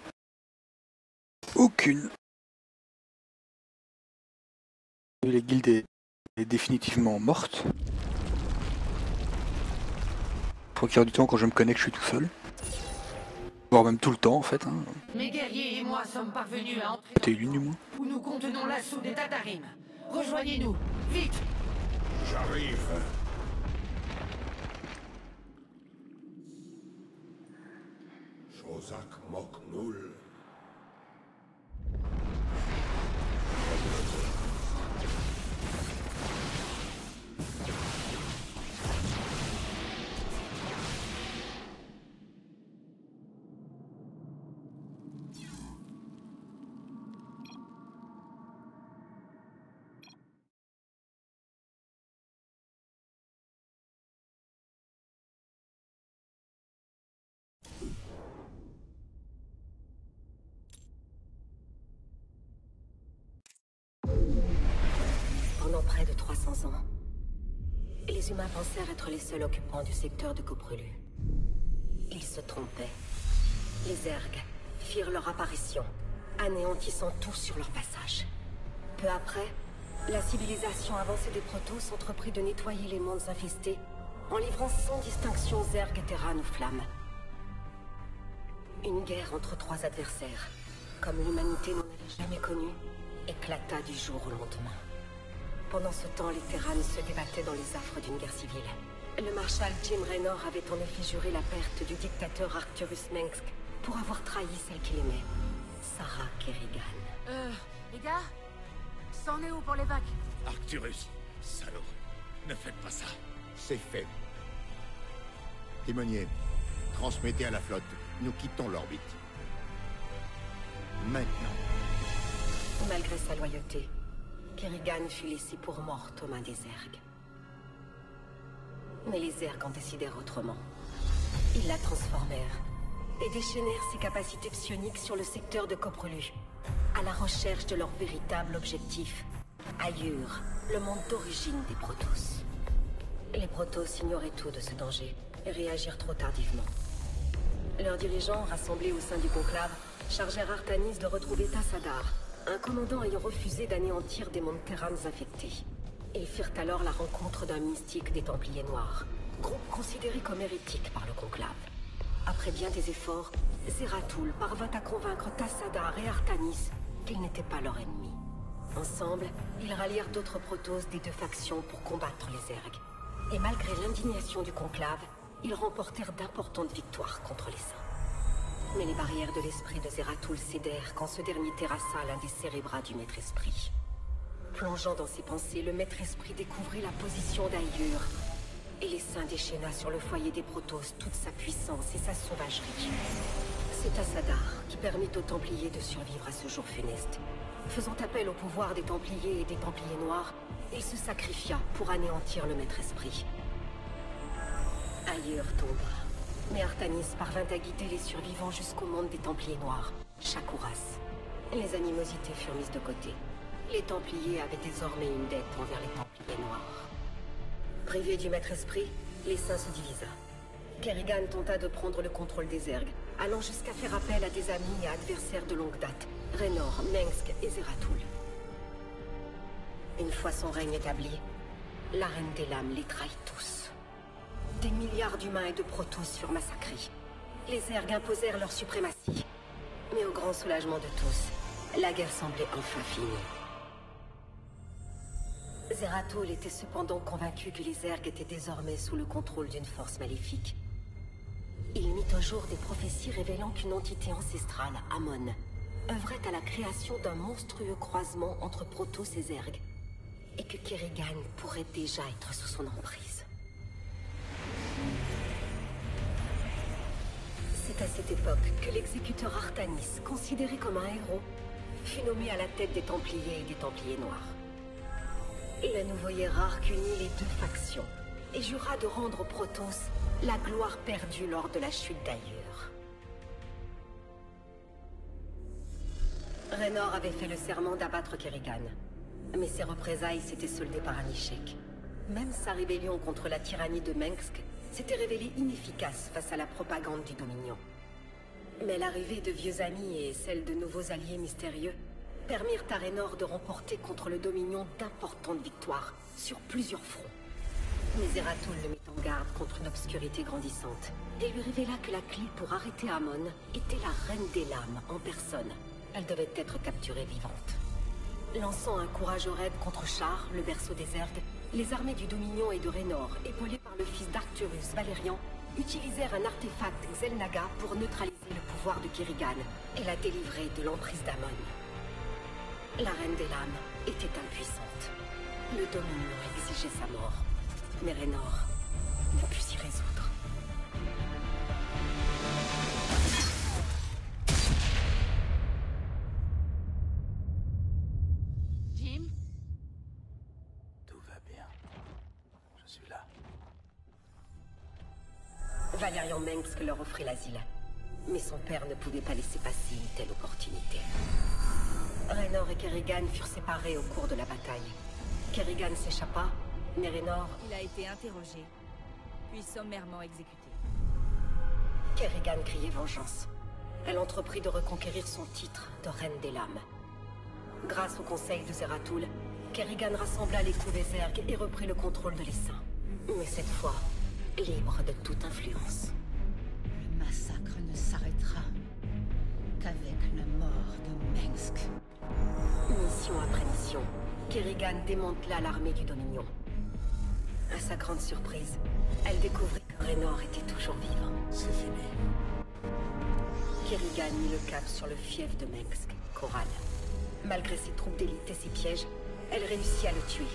Aucune. Les guildes est définitivement morte. 3/4 du temps quand je me connecte je suis tout seul. Voire même tout le temps en fait. Hein. Mes guerriers et moi sommes parvenus à entrer T'es une du moins. où nous contenons l'assaut des Tatarim. Rejoignez-nous, vite! J'arrive. Jozak Moknul. Pendant près de 300 ans, les humains pensèrent être les seuls occupants du secteur de Coprelu. Ils se trompaient. Les Zergs firent leur apparition, anéantissant tout sur leur passage. Peu après, la civilisation avancée des Protoss entreprit de nettoyer les mondes infestés en livrant sans distinction Zerg, Terran ou Flammes. Une guerre entre trois adversaires, comme l'humanité n'en avait jamais connu, éclata du jour au lendemain. Pendant ce temps, les Terrans se débattaient dans les affres d'une guerre civile. Le maréchal Jim Raynor avait en effet juré la perte du dictateur Arcturus Mengsk pour avoir trahi celle qu'il aimait, Sarah Kerrigan. Les gars, c'en est où pour les vagues? Arcturus, salaud, ne faites pas ça. C'est fait. Timonier, transmettez à la flotte. Nous quittons l'orbite. Maintenant. Malgré sa loyauté, Kerrigan fut laissé pour morte aux mains des Zergs. Mais les Zergs en décidèrent autrement. Ils la transformèrent et déchaînèrent ses capacités psioniques sur le secteur de Coprelu, à la recherche de leur véritable objectif, Aiur, le monde d'origine des Protoss. Les Protoss ignoraient tout de ce danger et réagirent trop tardivement. Leurs dirigeants, rassemblés au sein du conclave, chargèrent Artanis de retrouver Tassadar, un commandant ayant refusé d'anéantir des mondes Terrans infectés. Ils firent alors la rencontre d'un mystique des Templiers Noirs, groupe considéré comme hérétique par le conclave. Après bien des efforts, Zeratul parvint à convaincre Tassadar et Artanis qu'ils n'étaient pas leur ennemi. Ensemble, ils rallièrent d'autres Protoss des deux factions pour combattre les Zergs. Et malgré l'indignation du conclave, ils remportèrent d'importantes victoires contre les Saints. Mais les barrières de l'esprit de Zeratul cédèrent quand ce dernier terrassa l'un des cérébrats du Maître-Esprit. Plongeant dans ses pensées, le Maître-Esprit découvrit la position d'Aiur, et les Saints déchaîna sur le foyer des Protoss toute sa puissance et sa sauvagerie. C'est Tassadar qui permit aux Templiers de survivre à ce jour funeste. Faisant appel au pouvoir des Templiers et des Templiers Noirs, il se sacrifia pour anéantir le Maître-Esprit. Aiur tomba, mais Artanis parvint à guider les survivants jusqu'au monde des Templiers Noirs, Shakuras. Les animosités furent mises de côté. Les Templiers avaient désormais une dette envers les Templiers Noirs. Privés du Maître-Esprit, les Saints se divisa. Kerrigan tenta de prendre le contrôle des Zergs, allant jusqu'à faire appel à des amis et adversaires de longue date, Raynor, Mengsk et Zeratul. Une fois son règne établi, la Reine des Lames les trahit tous. Des milliards d'humains et de Protoss furent massacrés. Les Zergs imposèrent leur suprématie. Mais au grand soulagement de tous, la guerre semblait enfin finie. Zeratul était cependant convaincu que les Zergs étaient désormais sous le contrôle d'une force maléfique. Il mit au jour des prophéties révélant qu'une entité ancestrale, Amon, œuvrait à la création d'un monstrueux croisement entre Protoss et Zerg, et que Kerrigan pourrait déjà être sous son emprise. C'est à cette époque que l'exécuteur Artanis, considéré comme un héros, fut nommé à la tête des Templiers et des Templiers Noirs. Le nouveau hiérarque unit les deux factions et jura de rendre aux Protoss la gloire perdue lors de la chute d'Aiur. Raynor avait fait le serment d'abattre Kerrigan, mais ses représailles s'étaient soldées par un échec. Même sa rébellion contre la tyrannie de Mengsk s'était révélée inefficace face à la propagande du Dominion. Mais l'arrivée de vieux amis et celle de nouveaux alliés mystérieux permirent à Raynor de remporter contre le Dominion d'importantes victoires sur plusieurs fronts. Mais Zeratul le mit en garde contre une obscurité grandissante et lui révéla que la clé pour arrêter Amon était la Reine des Lames en personne. Elle devait être capturée vivante. Lançant un courageux raid contre Char, le berceau des Zerg, les armées du Dominion et de Raynor, épaulées par le fils d'Arcturus, Valérian, utilisèrent un artefact Xel'Naga pour neutraliser le pouvoir de Kerrigan et la délivrer de l'emprise d'Amon. La Reine des Lames était impuissante. Le Dominion exigeait sa mort, mais Raynor ne put s'y résoudre. Jim? Tout va bien. Je suis là. Valérian Mengsk leur offrit l'asile. Mais son père ne pouvait pas laisser passer une telle opportunité. Raynor et Kerrigan furent séparés au cours de la bataille. Kerrigan s'échappa, mais Raynor... Il a été interrogé, puis sommairement exécuté. Kerrigan criait vengeance. Elle entreprit de reconquérir son titre de Reine des Lames. Grâce au conseil de Zeratul, Kerrigan rassembla les coups des Zerg et reprit le contrôle de l'Essaim. Mais cette fois, libre de toute influence. Le massacre ne s'arrêtera qu'avec la mort de Mengsk. Mission après mission, Kerrigan démantela l'armée du Dominion. À sa grande surprise, elle découvrit que Raynor était toujours vivant. C'est fini. Kerrigan mit le cap sur le fief de Mengsk, Koral. Malgré ses troupes d'élite et ses pièges, elle réussit à le tuer.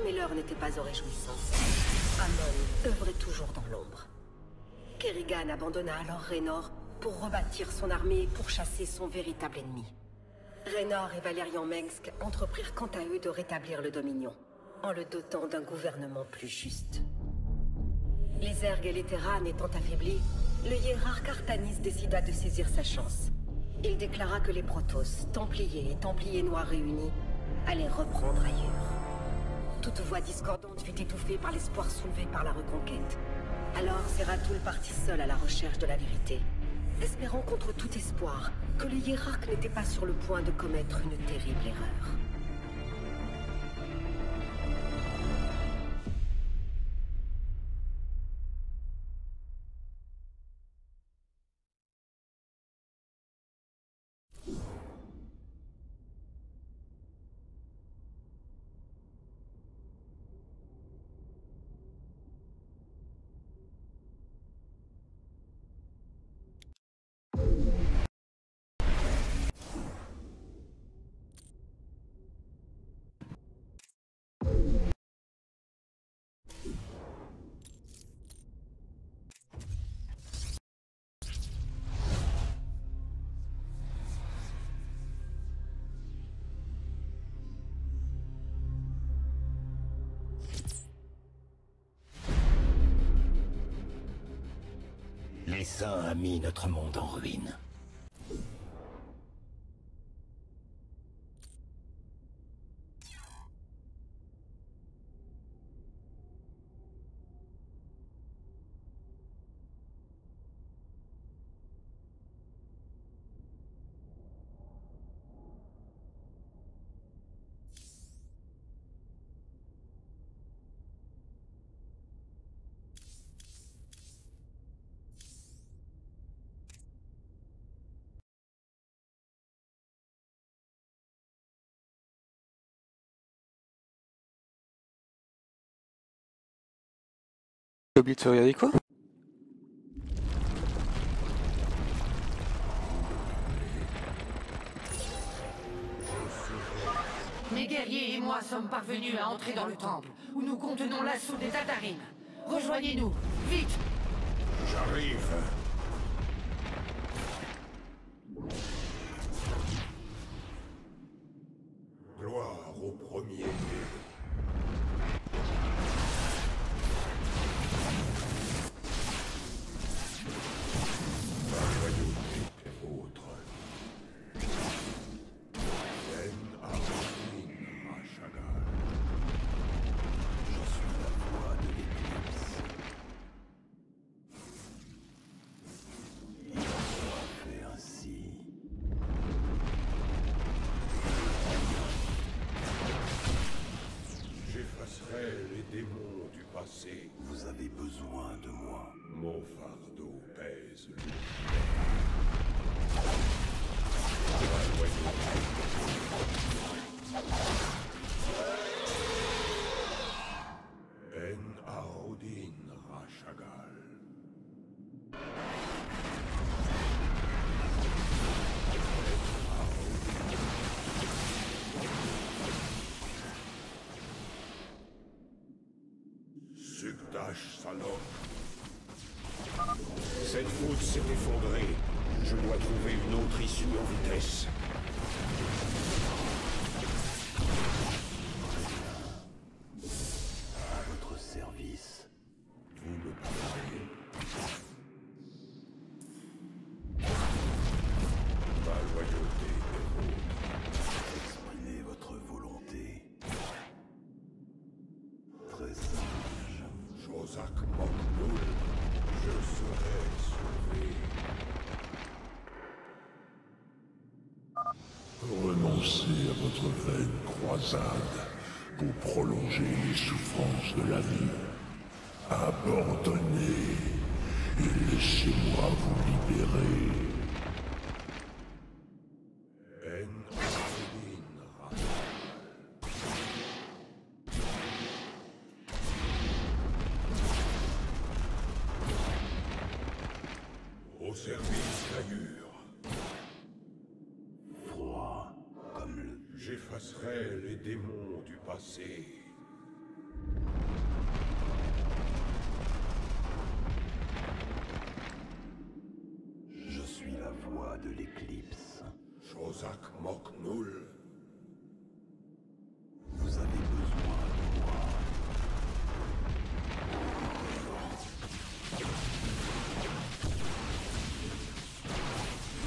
Mais l'heure n'était pas aux réjouissances. Amon œuvrait toujours dans l'ombre. Kerrigan abandonna alors Raynor pour rebâtir son armée et pourchasser son véritable ennemi. Raynor et Valérian Mengsk entreprirent quant à eux de rétablir le Dominion, en le dotant d'un gouvernement plus juste. Les Zerg et les Terran étant affaiblis, le hiérarque Artanis décida de saisir sa chance. Il déclara que les Protoss, Templiers et Templiers Noirs réunis allaient reprendre ailleurs. Toute voix discordante fut étouffée par l'espoir soulevé par la reconquête. Alors Zeratul partit seul à la recherche de la vérité, espérant contre tout espoir que le hiérarque n'était pas sur le point de commettre une terrible erreur. L'Essaim a mis notre monde en ruine. J'ai oublié de se regarder quoi? Mes guerriers et moi sommes parvenus à entrer dans le temple, où nous contenons l'assaut des Tatarim. Rejoignez-nous, vite! J'arrive. Gloire au premier. passé. Vous avez besoin de moi. Mon fardeau pèse lourd. En Aodin Rashagal. Sugdash Salok. Cette route s'est effondrée. Je dois trouver une autre issue en vitesse. À votre service. Vous me parlez. Ma loyauté est vôtre. Exprimez votre volonté. Très sage. Josak Moknul, je serai sauvé. Renoncez à votre vaine croisade pour prolonger les souffrances de la vie. Abandonnez et laissez-moi vous libérer. En Aodin Rashagal. Au service d'Ayur. Froid comme le... J'effacerai les démons du passé. Je suis la voix de l'éclipse. Josak Moknul. Vous avez besoin de moi.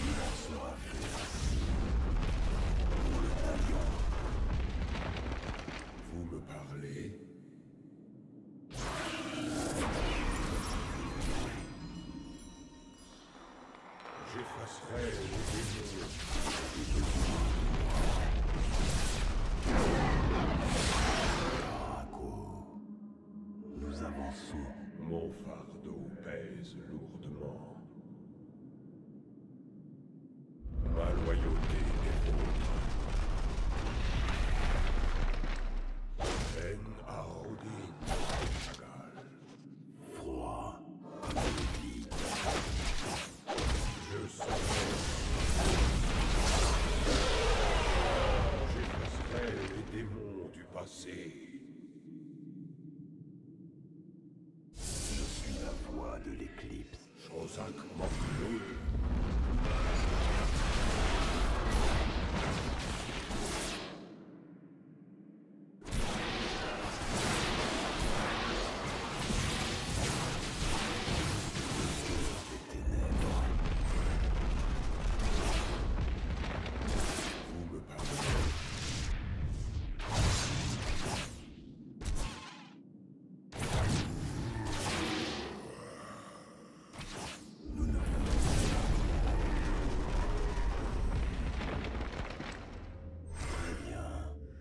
Il en sera fait ainsi. Pour le talion. Vous me parlez? J'effacerai les démons. Drago. Nous avançons. Mon fardeau pèse lourdement. Ma loyauté est vôtre. En Aodin Rashagal. Froid comme le vide. Je serai. J'effacerai les démons du passé. Je suis la voix de l'éclipse. Josak Moknul. Des ténèbres. Vous me parlez? Nous ne Très bien.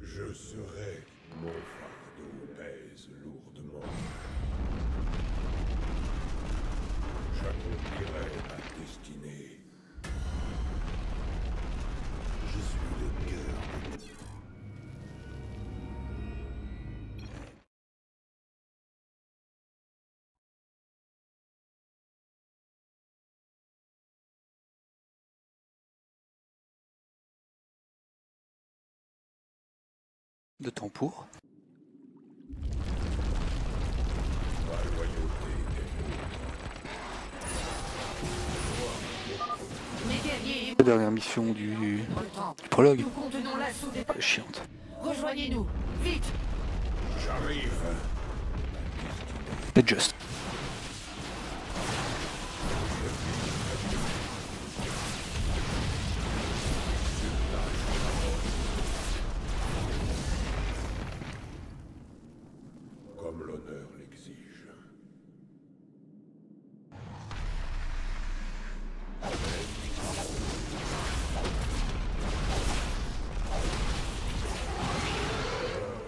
Je serai. Mon fardeau pèse lourdement. J'accomplirai ma destinée. Je suis le cœur des... De temps pour. Ma loyauté est Les guerriers, La dernière mission du prologue. nous contenons l'assaut des... Chiante. Rejoignez-nous, vite! J'arrive. C'est juste. Comme l'honneur l'exige.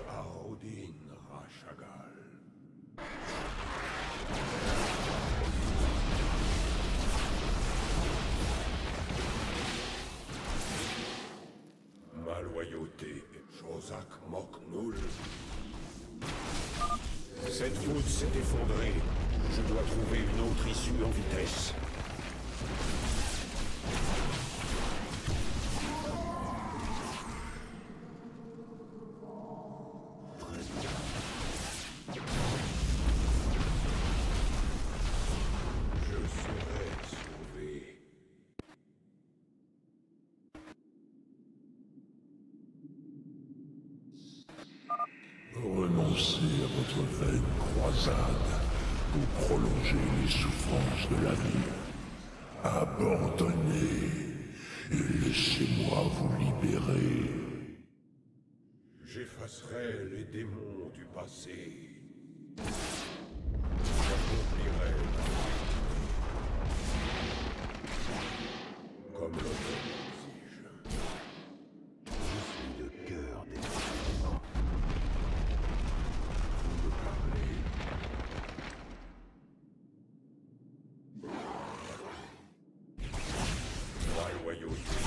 Aodin Rashagal. Chozak Moknul. Cette voûte s'est effondrée. Je dois trouver une autre issue en vitesse. Renoncez à votre vaine croisade pour prolonger les souffrances de la vie. Abandonnez et laissez-moi vous libérer. J'effacerai les démons du passé. J'accomplirai ma destinée. Comme l'automne l'exige. Je suis le cœur des événements. Vous me parlez. La loyauté.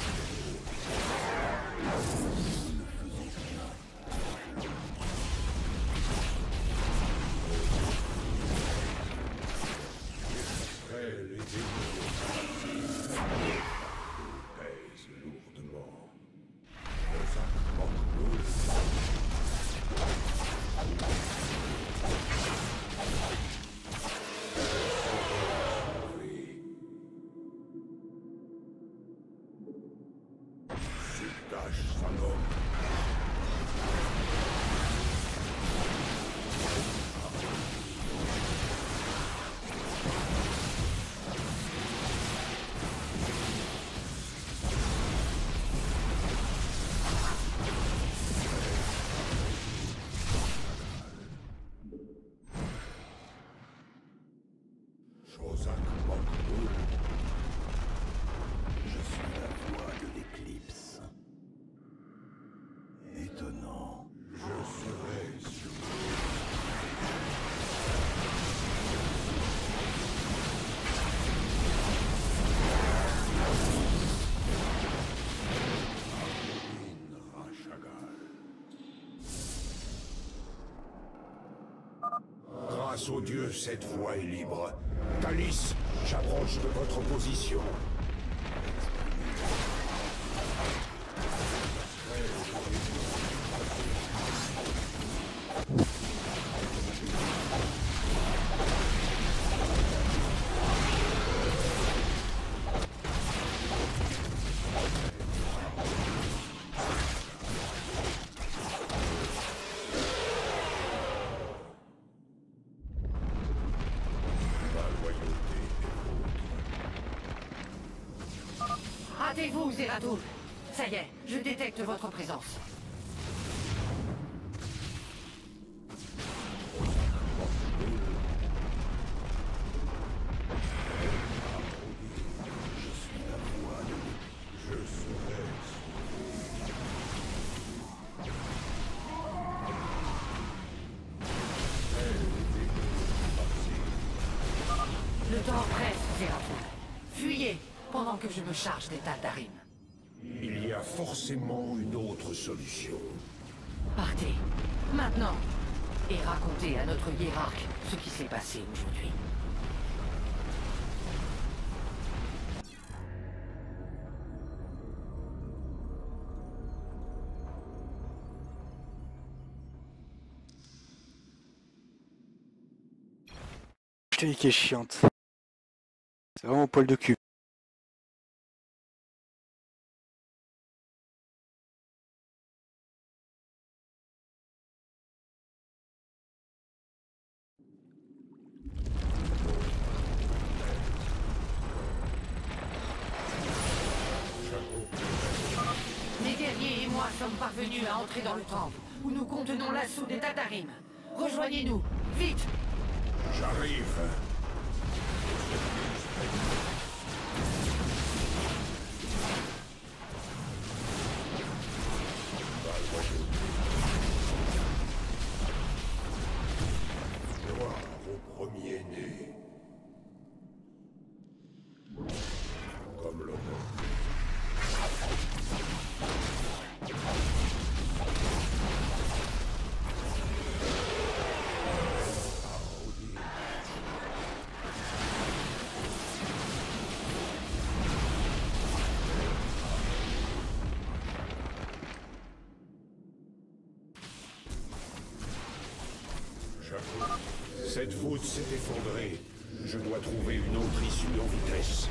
Pèse lourdement. Chozak Moknul. Sukdash Salom. Chozak Moknul. Je suis la voix de l'éclipse. Étonnant. Je serai sur Grâce au dieu, cette voie est libre. Talice, j'approche de votre position. Hâtez-vous, Zeratul. Ça y est, je détecte votre présence. Le temps presse, Zeratul. Fuyez pendant que je me charge des Tal'Darim. Il y a forcément une autre solution. Partez, maintenant, et racontez à notre hiérarque ce qui s'est passé aujourd'hui. Je te dis qu'elle est chiante. C'est vraiment poil de cul. Les guerriers et moi sommes parvenus à entrer dans le temple, où nous contenons l'assaut des Tal'Darim. Rejoignez-nous, vite! J'arrive. Gloire au premier-né. Comme l'automne. Cette voûte s'est effondrée. Je dois trouver une autre issue en vitesse.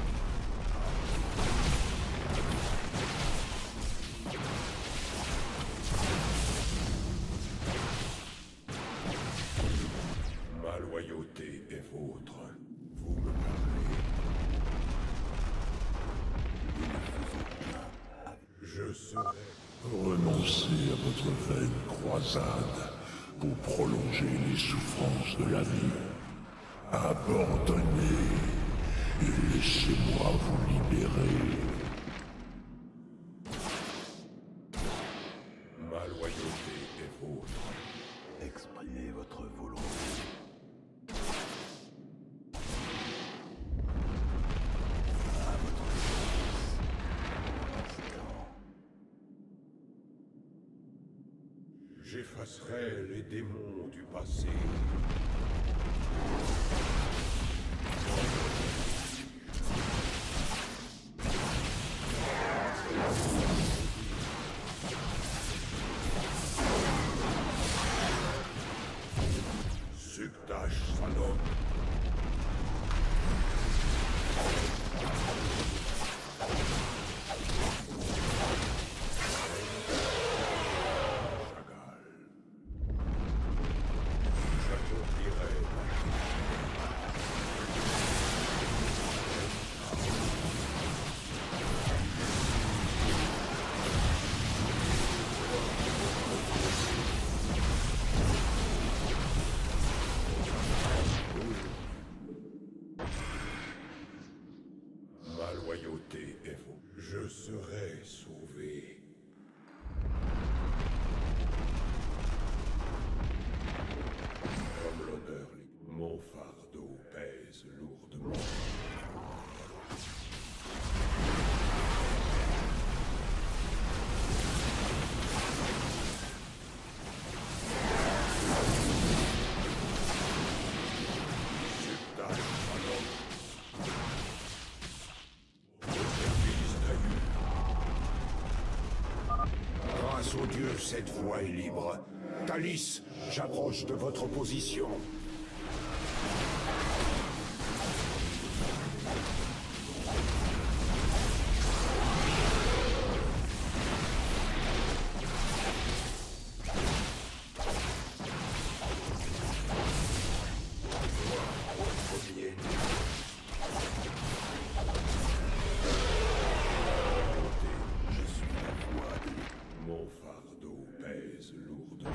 Ma loyauté est vôtre. Vous me parlez. Je serai... Renoncez à votre vaine croisade pour prolonger les souffrances de la vie. Abandonnez et laissez-moi vous libérer. Ma loyauté est vôtre. Exprimez votre volonté. À votre J'effacerai les démons du passé. Sukdash Salom. Je serai sauvé. Comme l'honneur, mon fardeau pèse lourdement. Grâce au dieu, cette voie est libre. Thalys, j'approche de votre position. Mon fardeau pèse lourdement.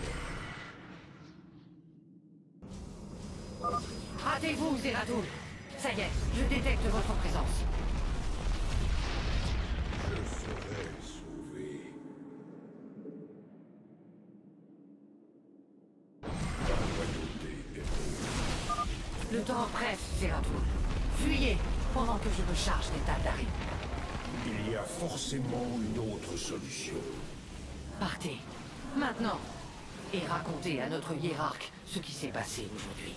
Hâtez-vous, Zeratul. Ça y est, je détecte votre présence. Je serai sauvé. Ma loyauté est vôtre. Le temps presse, Zeratul. Fuyez pendant que je me charge des Tal'Darim. Il y a forcément une autre solution. Partez, maintenant, et racontez à notre hiérarque ce qui s'est passé aujourd'hui.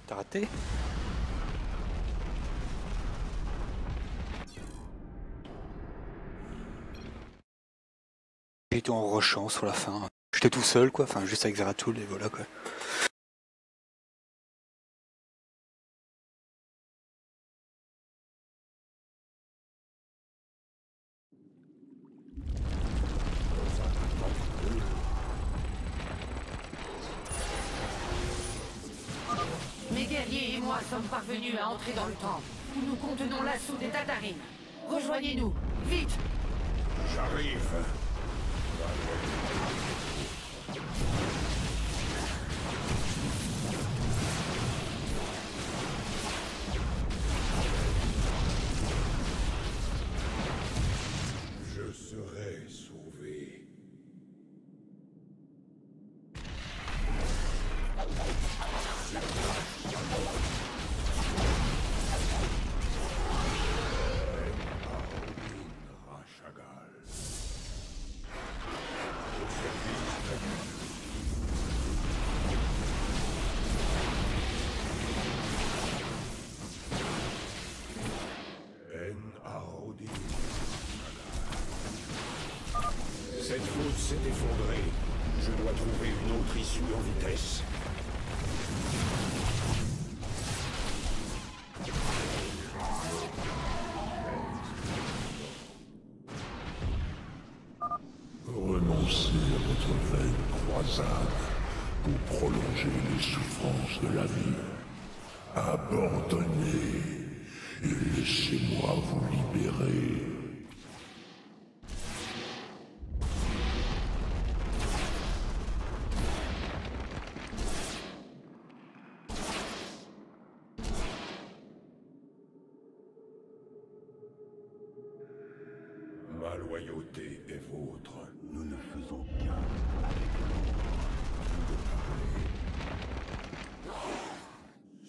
T'as raté? J'étais en rushant sur la fin. J'étais tout seul quoi, enfin juste avec Zeratul et voilà quoi. Mes guerriers et moi sommes parvenus à entrer dans le temple, où nous contenons l'assaut des Tal'Darim. Rejoignez-nous, vite! J'arrive. Je serai sauvé. s'est effondré. Je dois trouver une autre issue en vitesse. Renoncez à votre vaine croisade pour prolonger les souffrances de la vie. Abandonnez et laissez-moi vous libérer. Ma loyauté est vôtre. Nous ne faisons qu'un avec le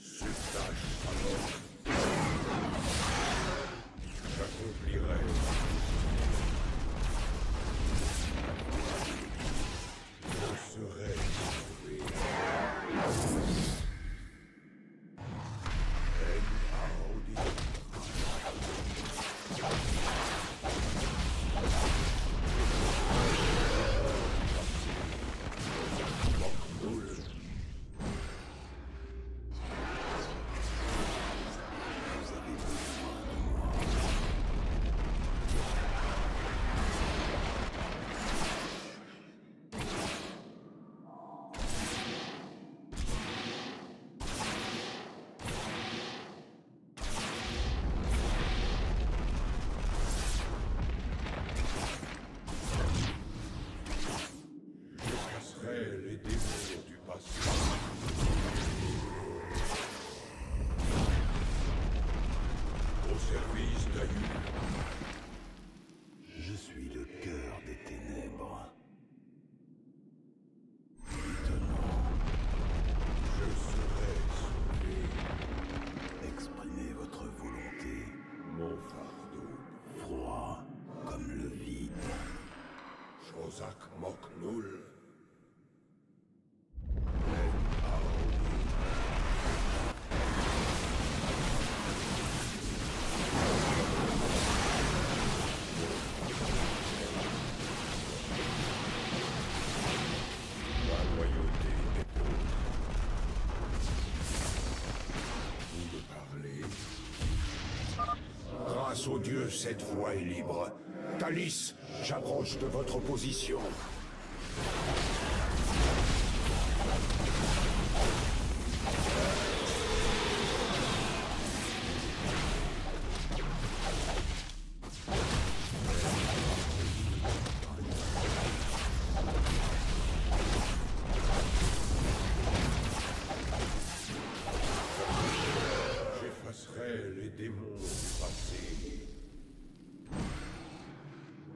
Cette tâche alors, j'accomplirai. Je serai sauvé. Les démons du passé. Au service d'Ayur. Je suis le cœur des ténèbres. Étonnant. Je serai sauvé. Exprimez votre volonté. Mon fardeau. Froid comme le vide. Shozak Moknul. Grâce aux dieux, cette voie est libre. Thalys, j'approche de votre position. J'effacerai les démons du passé.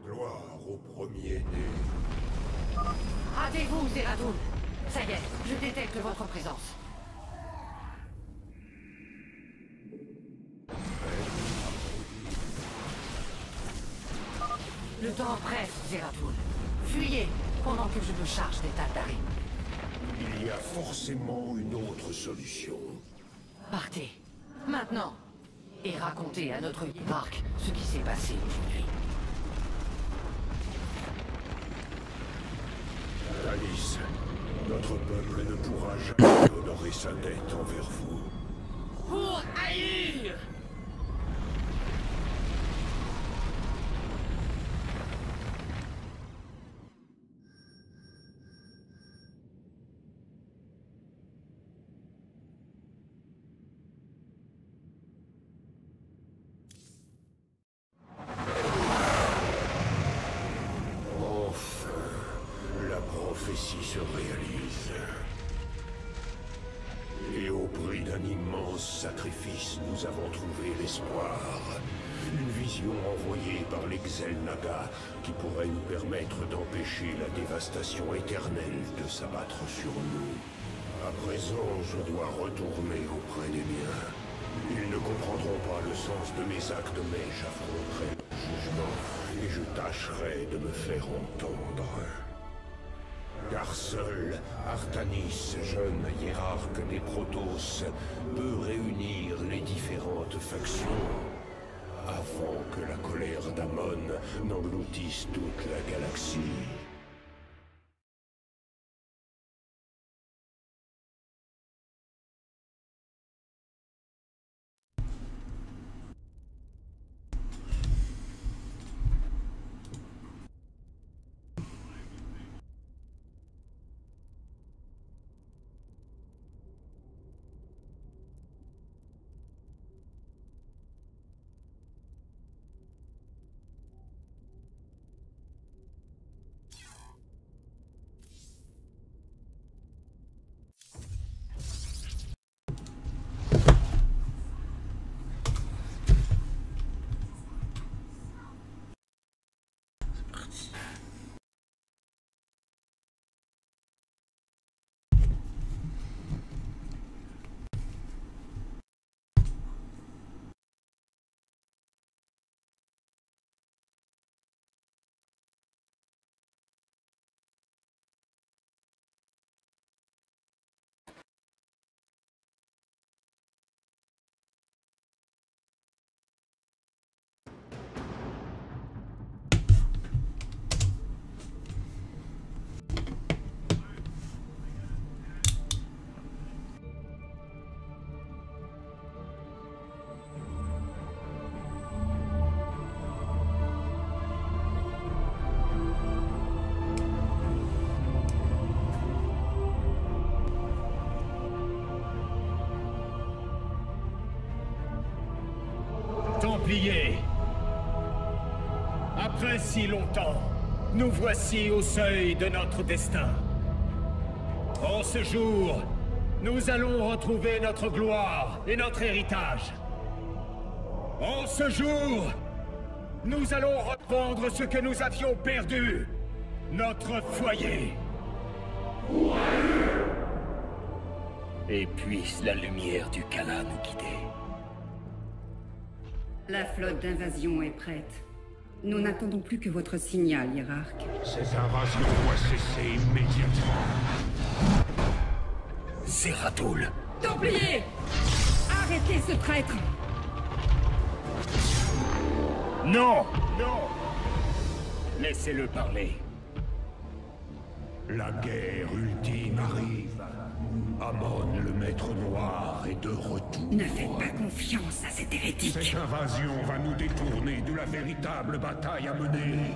Gloire au premier-né. Hâtez-vous, Zeratul. Ça y est, je détecte votre présence. Le temps presse, Zeratul. Fuyez pendant que je me charge des Tal'Darim. Il y a forcément une autre solution. Partez, maintenant, et racontez à notre hiérarque ce qui s'est passé aujourd'hui. Thalys, notre peuple ne pourra jamais honorer sa dette envers vous. Pour haïr! Enfin, la prophétie se réalise. Et au prix d'un immense sacrifice, nous avons trouvé l'espoir. Une vision envoyée par l'Exel-Naga qui pourrait nous permettre d'empêcher la dévastation éternelle de s'abattre sur nous. À présent, je dois retourner auprès des miens. Ils ne comprendront pas le sens de mes actes, mais j'affronterai le jugement et je tâcherai de me faire entendre. Car seul Artanis, jeune hiérarque des Protoss, peut réunir les différentes factions avant que la colère d'Amon n'engloutisse toute la galaxie. Templiers, après si longtemps, nous voici au seuil de notre destin. En ce jour, nous allons retrouver notre gloire et notre héritage. En ce jour, nous allons reprendre ce que nous avions perdu, notre foyer. Et puisse la lumière du Khala nous guider. La flotte d'invasion est prête. Nous n'attendons plus que votre signal, hiérarque. Ces invasions doivent cesser immédiatement. Zeratul. Templiers! Arrêtez ce traître! Non! Non! Laissez-le parler. La guerre ultime arrive. Amon, le maître noir, est de retour. Ne faites pas confiance à cet hérétique. Cette invasion va nous détourner de la véritable bataille à mener.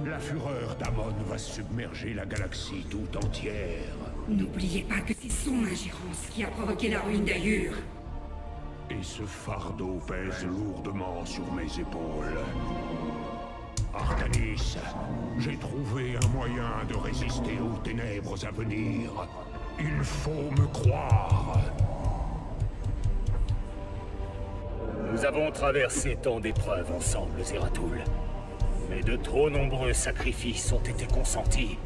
La fureur d'Amon va submerger la galaxie tout entière. N'oubliez pas que c'est son ingérence qui a provoqué la ruine d'Ayur. Et ce fardeau pèse lourdement sur mes épaules. Artanis, j'ai trouvé un moyen de résister aux ténèbres à venir. Il faut me croire. Nous avons traversé tant d'épreuves ensemble, Zeratul. Mais de trop nombreux sacrifices ont été consentis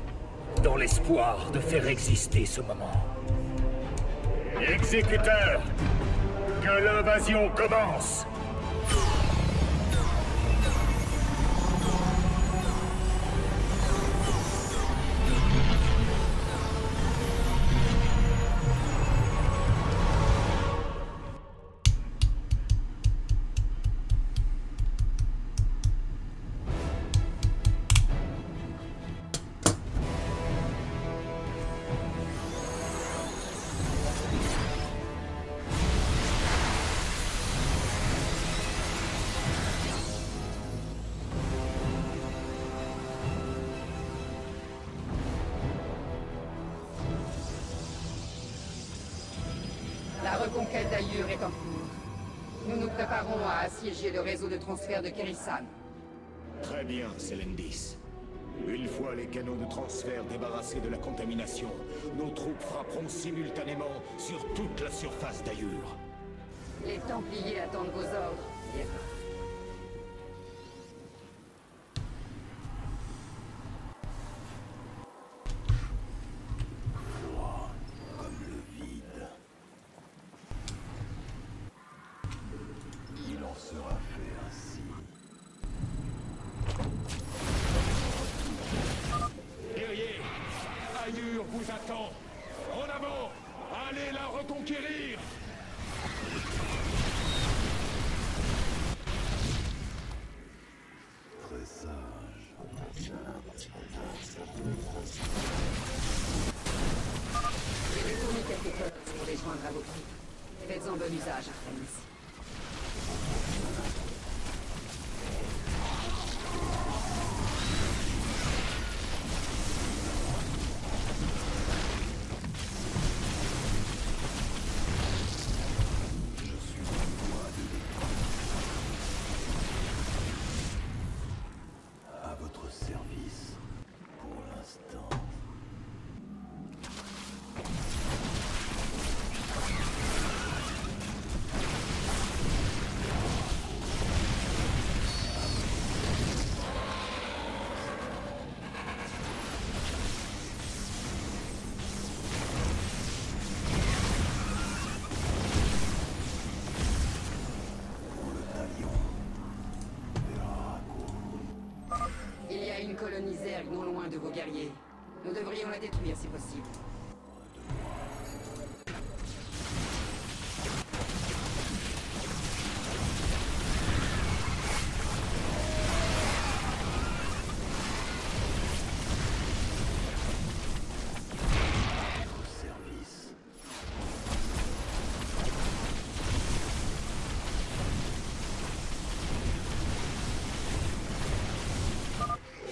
dans l'espoir de faire exister ce moment. Exécuteur, que l'invasion commence! La reconquête d'Ayur est en cours. Nous nous préparons à assiéger le réseau de transfert de Kérissan. Très bien, Selendis. Une fois les canaux de transfert débarrassés de la contamination, nos troupes frapperont simultanément sur toute la surface d'Ayur. Les Templiers attendent vos ordres, hiérarque. Guerriers, Ayur vous attend. En avant, allez la reconquérir. Très sage. J'ai détourné quelques peuples pour les joindre à vos troupes. Faites-en bon usage, Artanis. À votre service, pour l'instant. Il y a une colonie Zerg non loin de vos guerriers. Nous devrions la détruire si possible.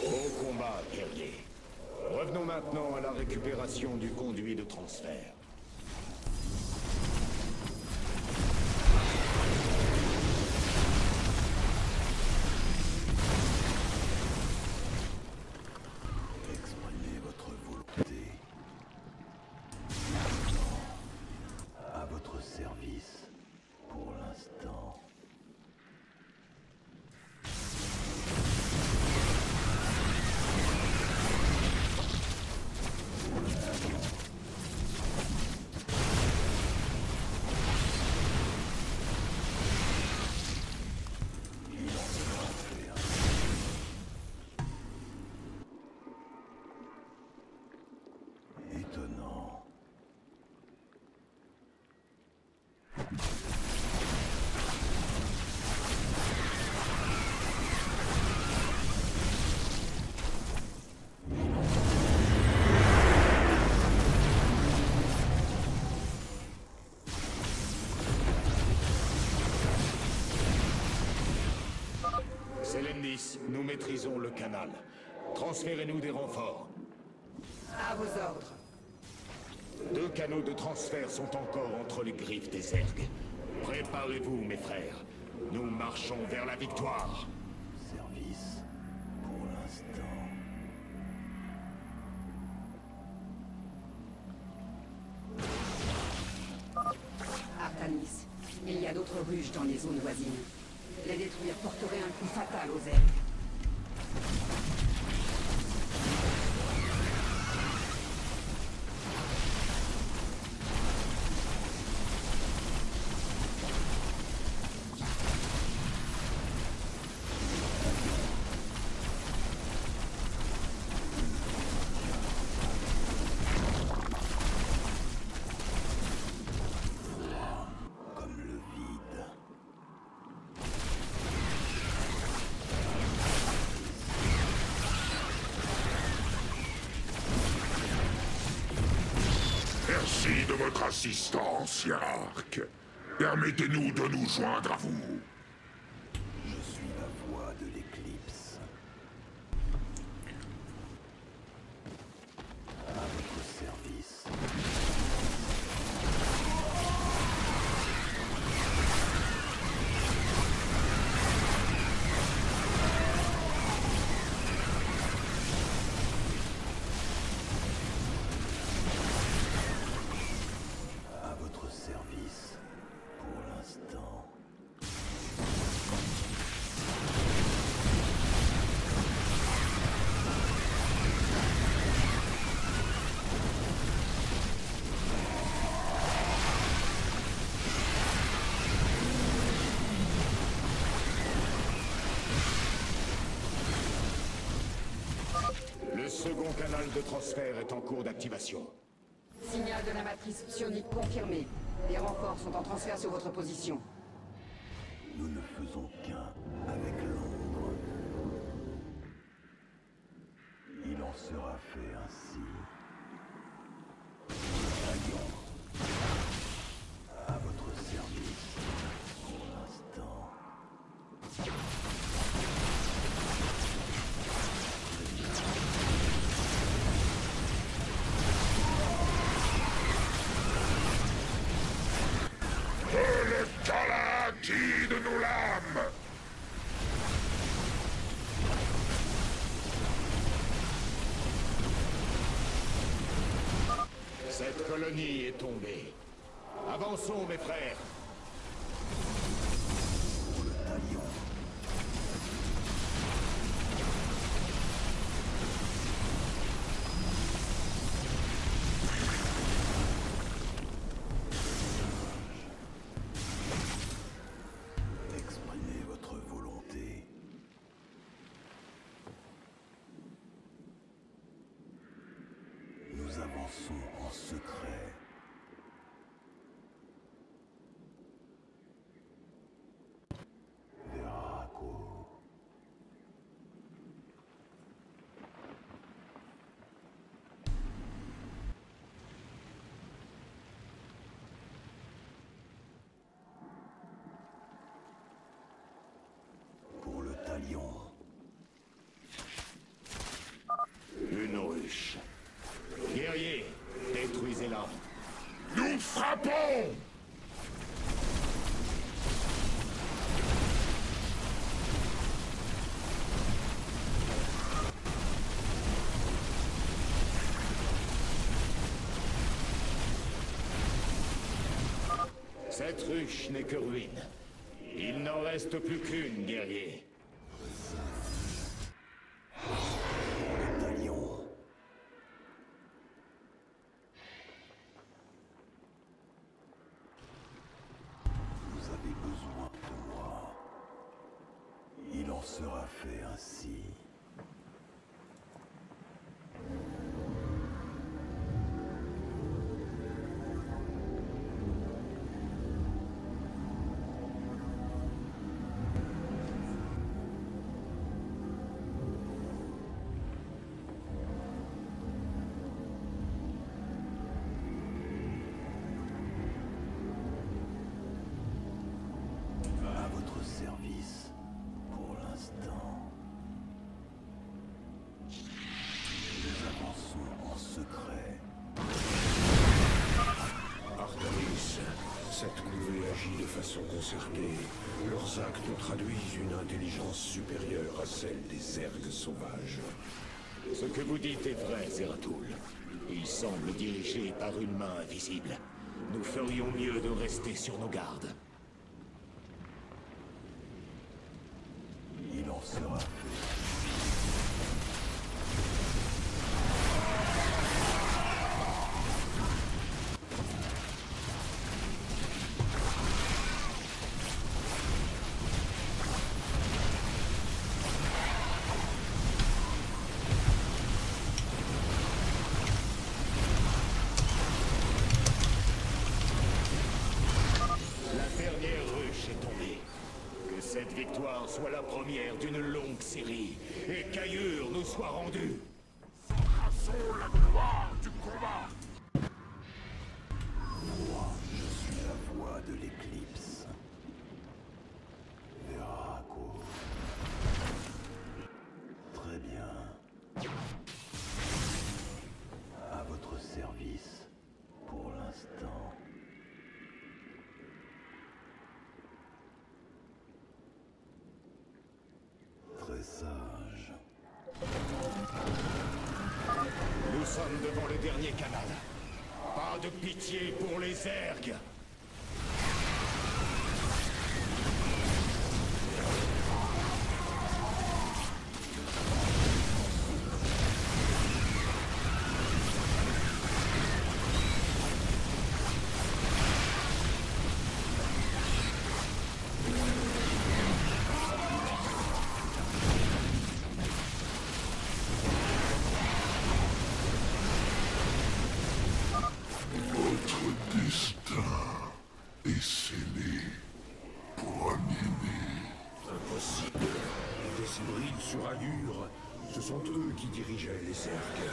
Au combat, guerrier. Revenons maintenant à la récupération du conduit de transfert. Selendis, nous maîtrisons le canal. Transférez-nous des renforts. À vos ordres. 2 canaux de transfert sont encore entre les griffes des Zerg. Préparez-vous, mes frères. Nous marchons vers la victoire. Service pour l'instant. Artanis, il y a d'autres ruches dans les zones voisines. Les détruire porterait un coup fatal aux Zerg. Merci de votre assistance, hiérarque. Permettez-nous de nous joindre à vous. Je suis la voix de l'éclipse. À votre service. À votre service, pour l'instant. Le second canal de transfert est en cours d'activation. Signal de la matrice psionique confirmé. Les renforts sont en transfert sur votre position. Nous ne faisons qu'un avec l'ombre. Il en sera fait ainsi. Voyons. À votre service, pour l'instant. Le Kala guide nos lames. Cette colonie est tombée. Avançons, mes frères. Exprimez votre volonté. Nous avançons en secret. Veraco. Pour le talion. Une ruche. Guerriers, détruisez-la. Nous frappons! Cette ruche n'est que ruine. Il n'en reste plus qu'une, guerrier. Talion. Vous avez besoin de moi. Il en sera fait ainsi. À votre service, pour l'instant. façon concertée, leurs actes traduisent une intelligence supérieure à celle des Zergs sauvages. Ce que vous dites est vrai, Zeratul. Ils semblent dirigés par une main invisible. Nous ferions mieux de rester sur nos gardes. Il en sera fait. Cette victoire soit la première d'une longue série, et qu'Aillur nous soit rendu. Embrassons la gloire du combat. Moi, je suis la voix de l'éclipse. Veraco. Très bien. À votre service, pour l'instant. Très sage. Nous sommes devant le dernier canal. Pas de pitié pour les Zergs. Impossible. Des hybrides sur Aillur. Ce sont eux qui dirigeaient les Zergs.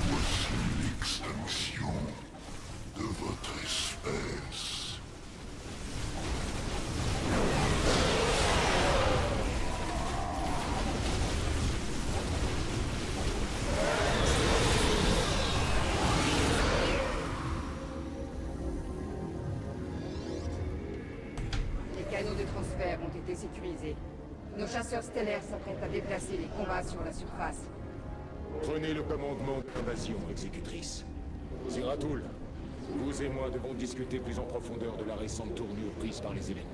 Voici l'extinction de votre espèce. Les canaux de transfert ont été sécurisés. Nos chasseurs stellaires s'apprêtent à déplacer les combats sur la surface. Prenez le commandement de l'invasion, exécutrice. Zeratul, vous et moi devons discuter plus en profondeur de la récente tournure prise par les événements.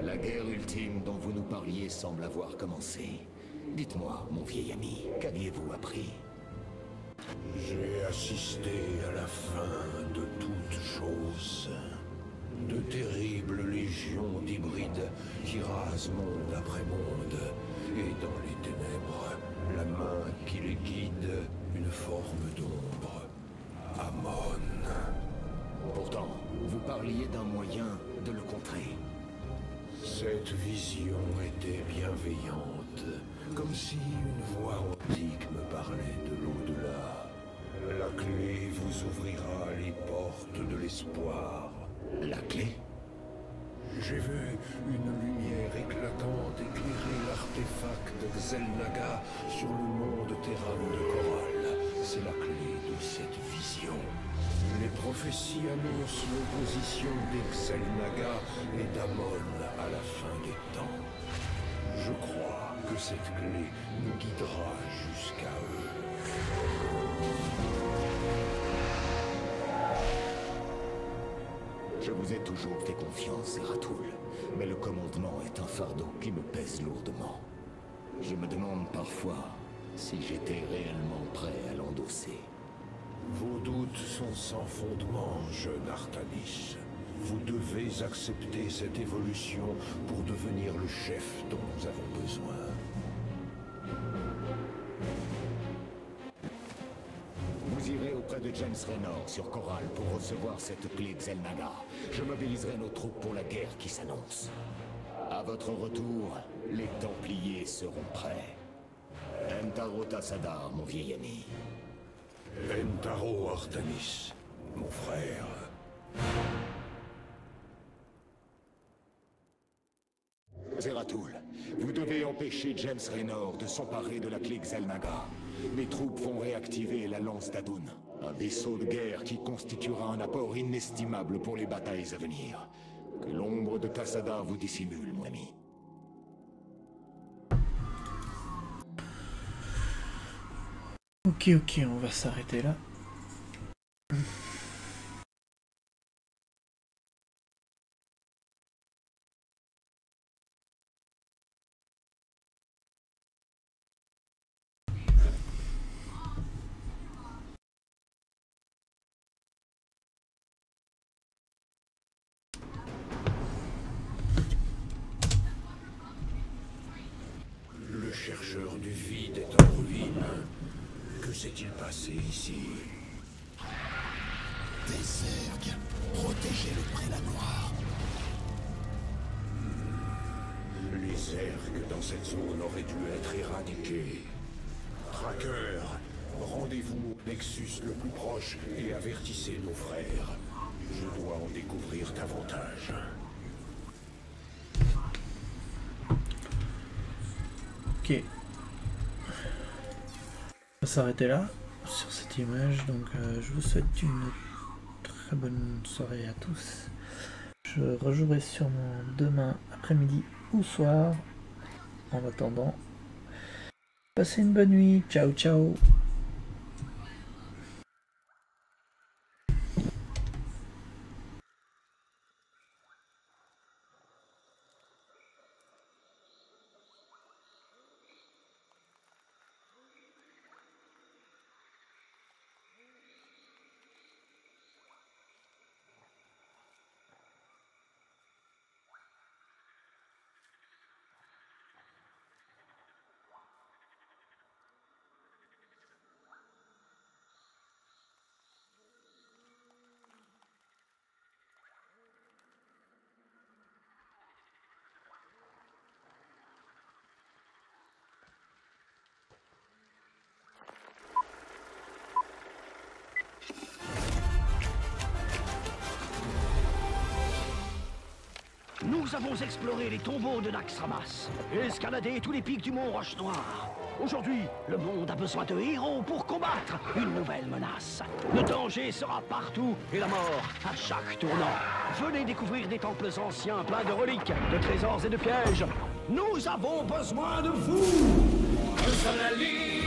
La guerre ultime dont vous nous parliez semble avoir commencé. Dites-moi, mon vieil ami, qu'aviez-vous appris? J'ai assisté à la fin de toutes choses. De terribles légions d'hybrides qui rasent monde après monde. Et dans les ténèbres, la main qui les guide, une forme d'ombre. Amon. Pourtant, vous parliez d'un moyen de le contrer. Cette vision était bienveillante, comme si une voix antique me parlait de l'au-delà. La clé vous ouvrira les portes de l'espoir. La clé? J'ai vu une lumière éclatante éclairer l'artefact Xel'Naga sur le monde Terran de Coral. C'est la clé de cette vision. Les prophéties annoncent l'opposition d'Xel'Naga et d'Amon à la fin des temps. Je crois que cette clé nous guidera jusqu'à eux. Je vous ai toujours fait confiance, Zeratul, mais le commandement est un fardeau qui me pèse lourdement. Je me demande parfois si j'étais réellement prêt à l'endosser. Vos doutes sont sans fondement, jeune Artanis. Vous devez accepter cette évolution pour devenir le chef dont nous avons besoin. Vous irez auprès de James Raynor sur Corral pour recevoir cette clé de Xel'Naga. Je mobiliserai nos troupes pour la guerre qui s'annonce. À votre retour, les Templiers seront prêts. Entaro Tassadar, mon vieil ami. Entaro Artanis, mon frère. Zeratul, vous devez empêcher James Raynor de s'emparer de la clé Xel'Naga. Mes troupes vont réactiver la lance d'Adun, un vaisseau de guerre qui constituera un apport inestimable pour les batailles à venir. Que l'ombre de Tassadar vous dissimule, mon ami. Ok, on va s'arrêter là. Le chercheur du vide est en ruine. Que s'est-il passé ici? Des Zergs. Protégez le prélat noir. Les Zergs dans cette zone auraient dû être éradiqués. Tracker, rendez-vous au Nexus le plus proche et avertissez nos frères. Je dois en découvrir davantage. Ok. On va s'arrêter là sur cette image. Donc je vous souhaite une très bonne soirée à tous. Je rejouerai sûrement demain après-midi ou soir. En attendant, passez une bonne nuit. Ciao ciao. Nous avons exploré les tombeaux de Naxxramas, escaladé tous les pics du mont Roche Noire. Aujourd'hui, le monde a besoin de héros pour combattre une nouvelle menace. Le danger sera partout et la mort à chaque tournant. Venez découvrir des temples anciens pleins de reliques, de trésors et de pièges. Nous avons besoin de vous! Nous sommes la Ligue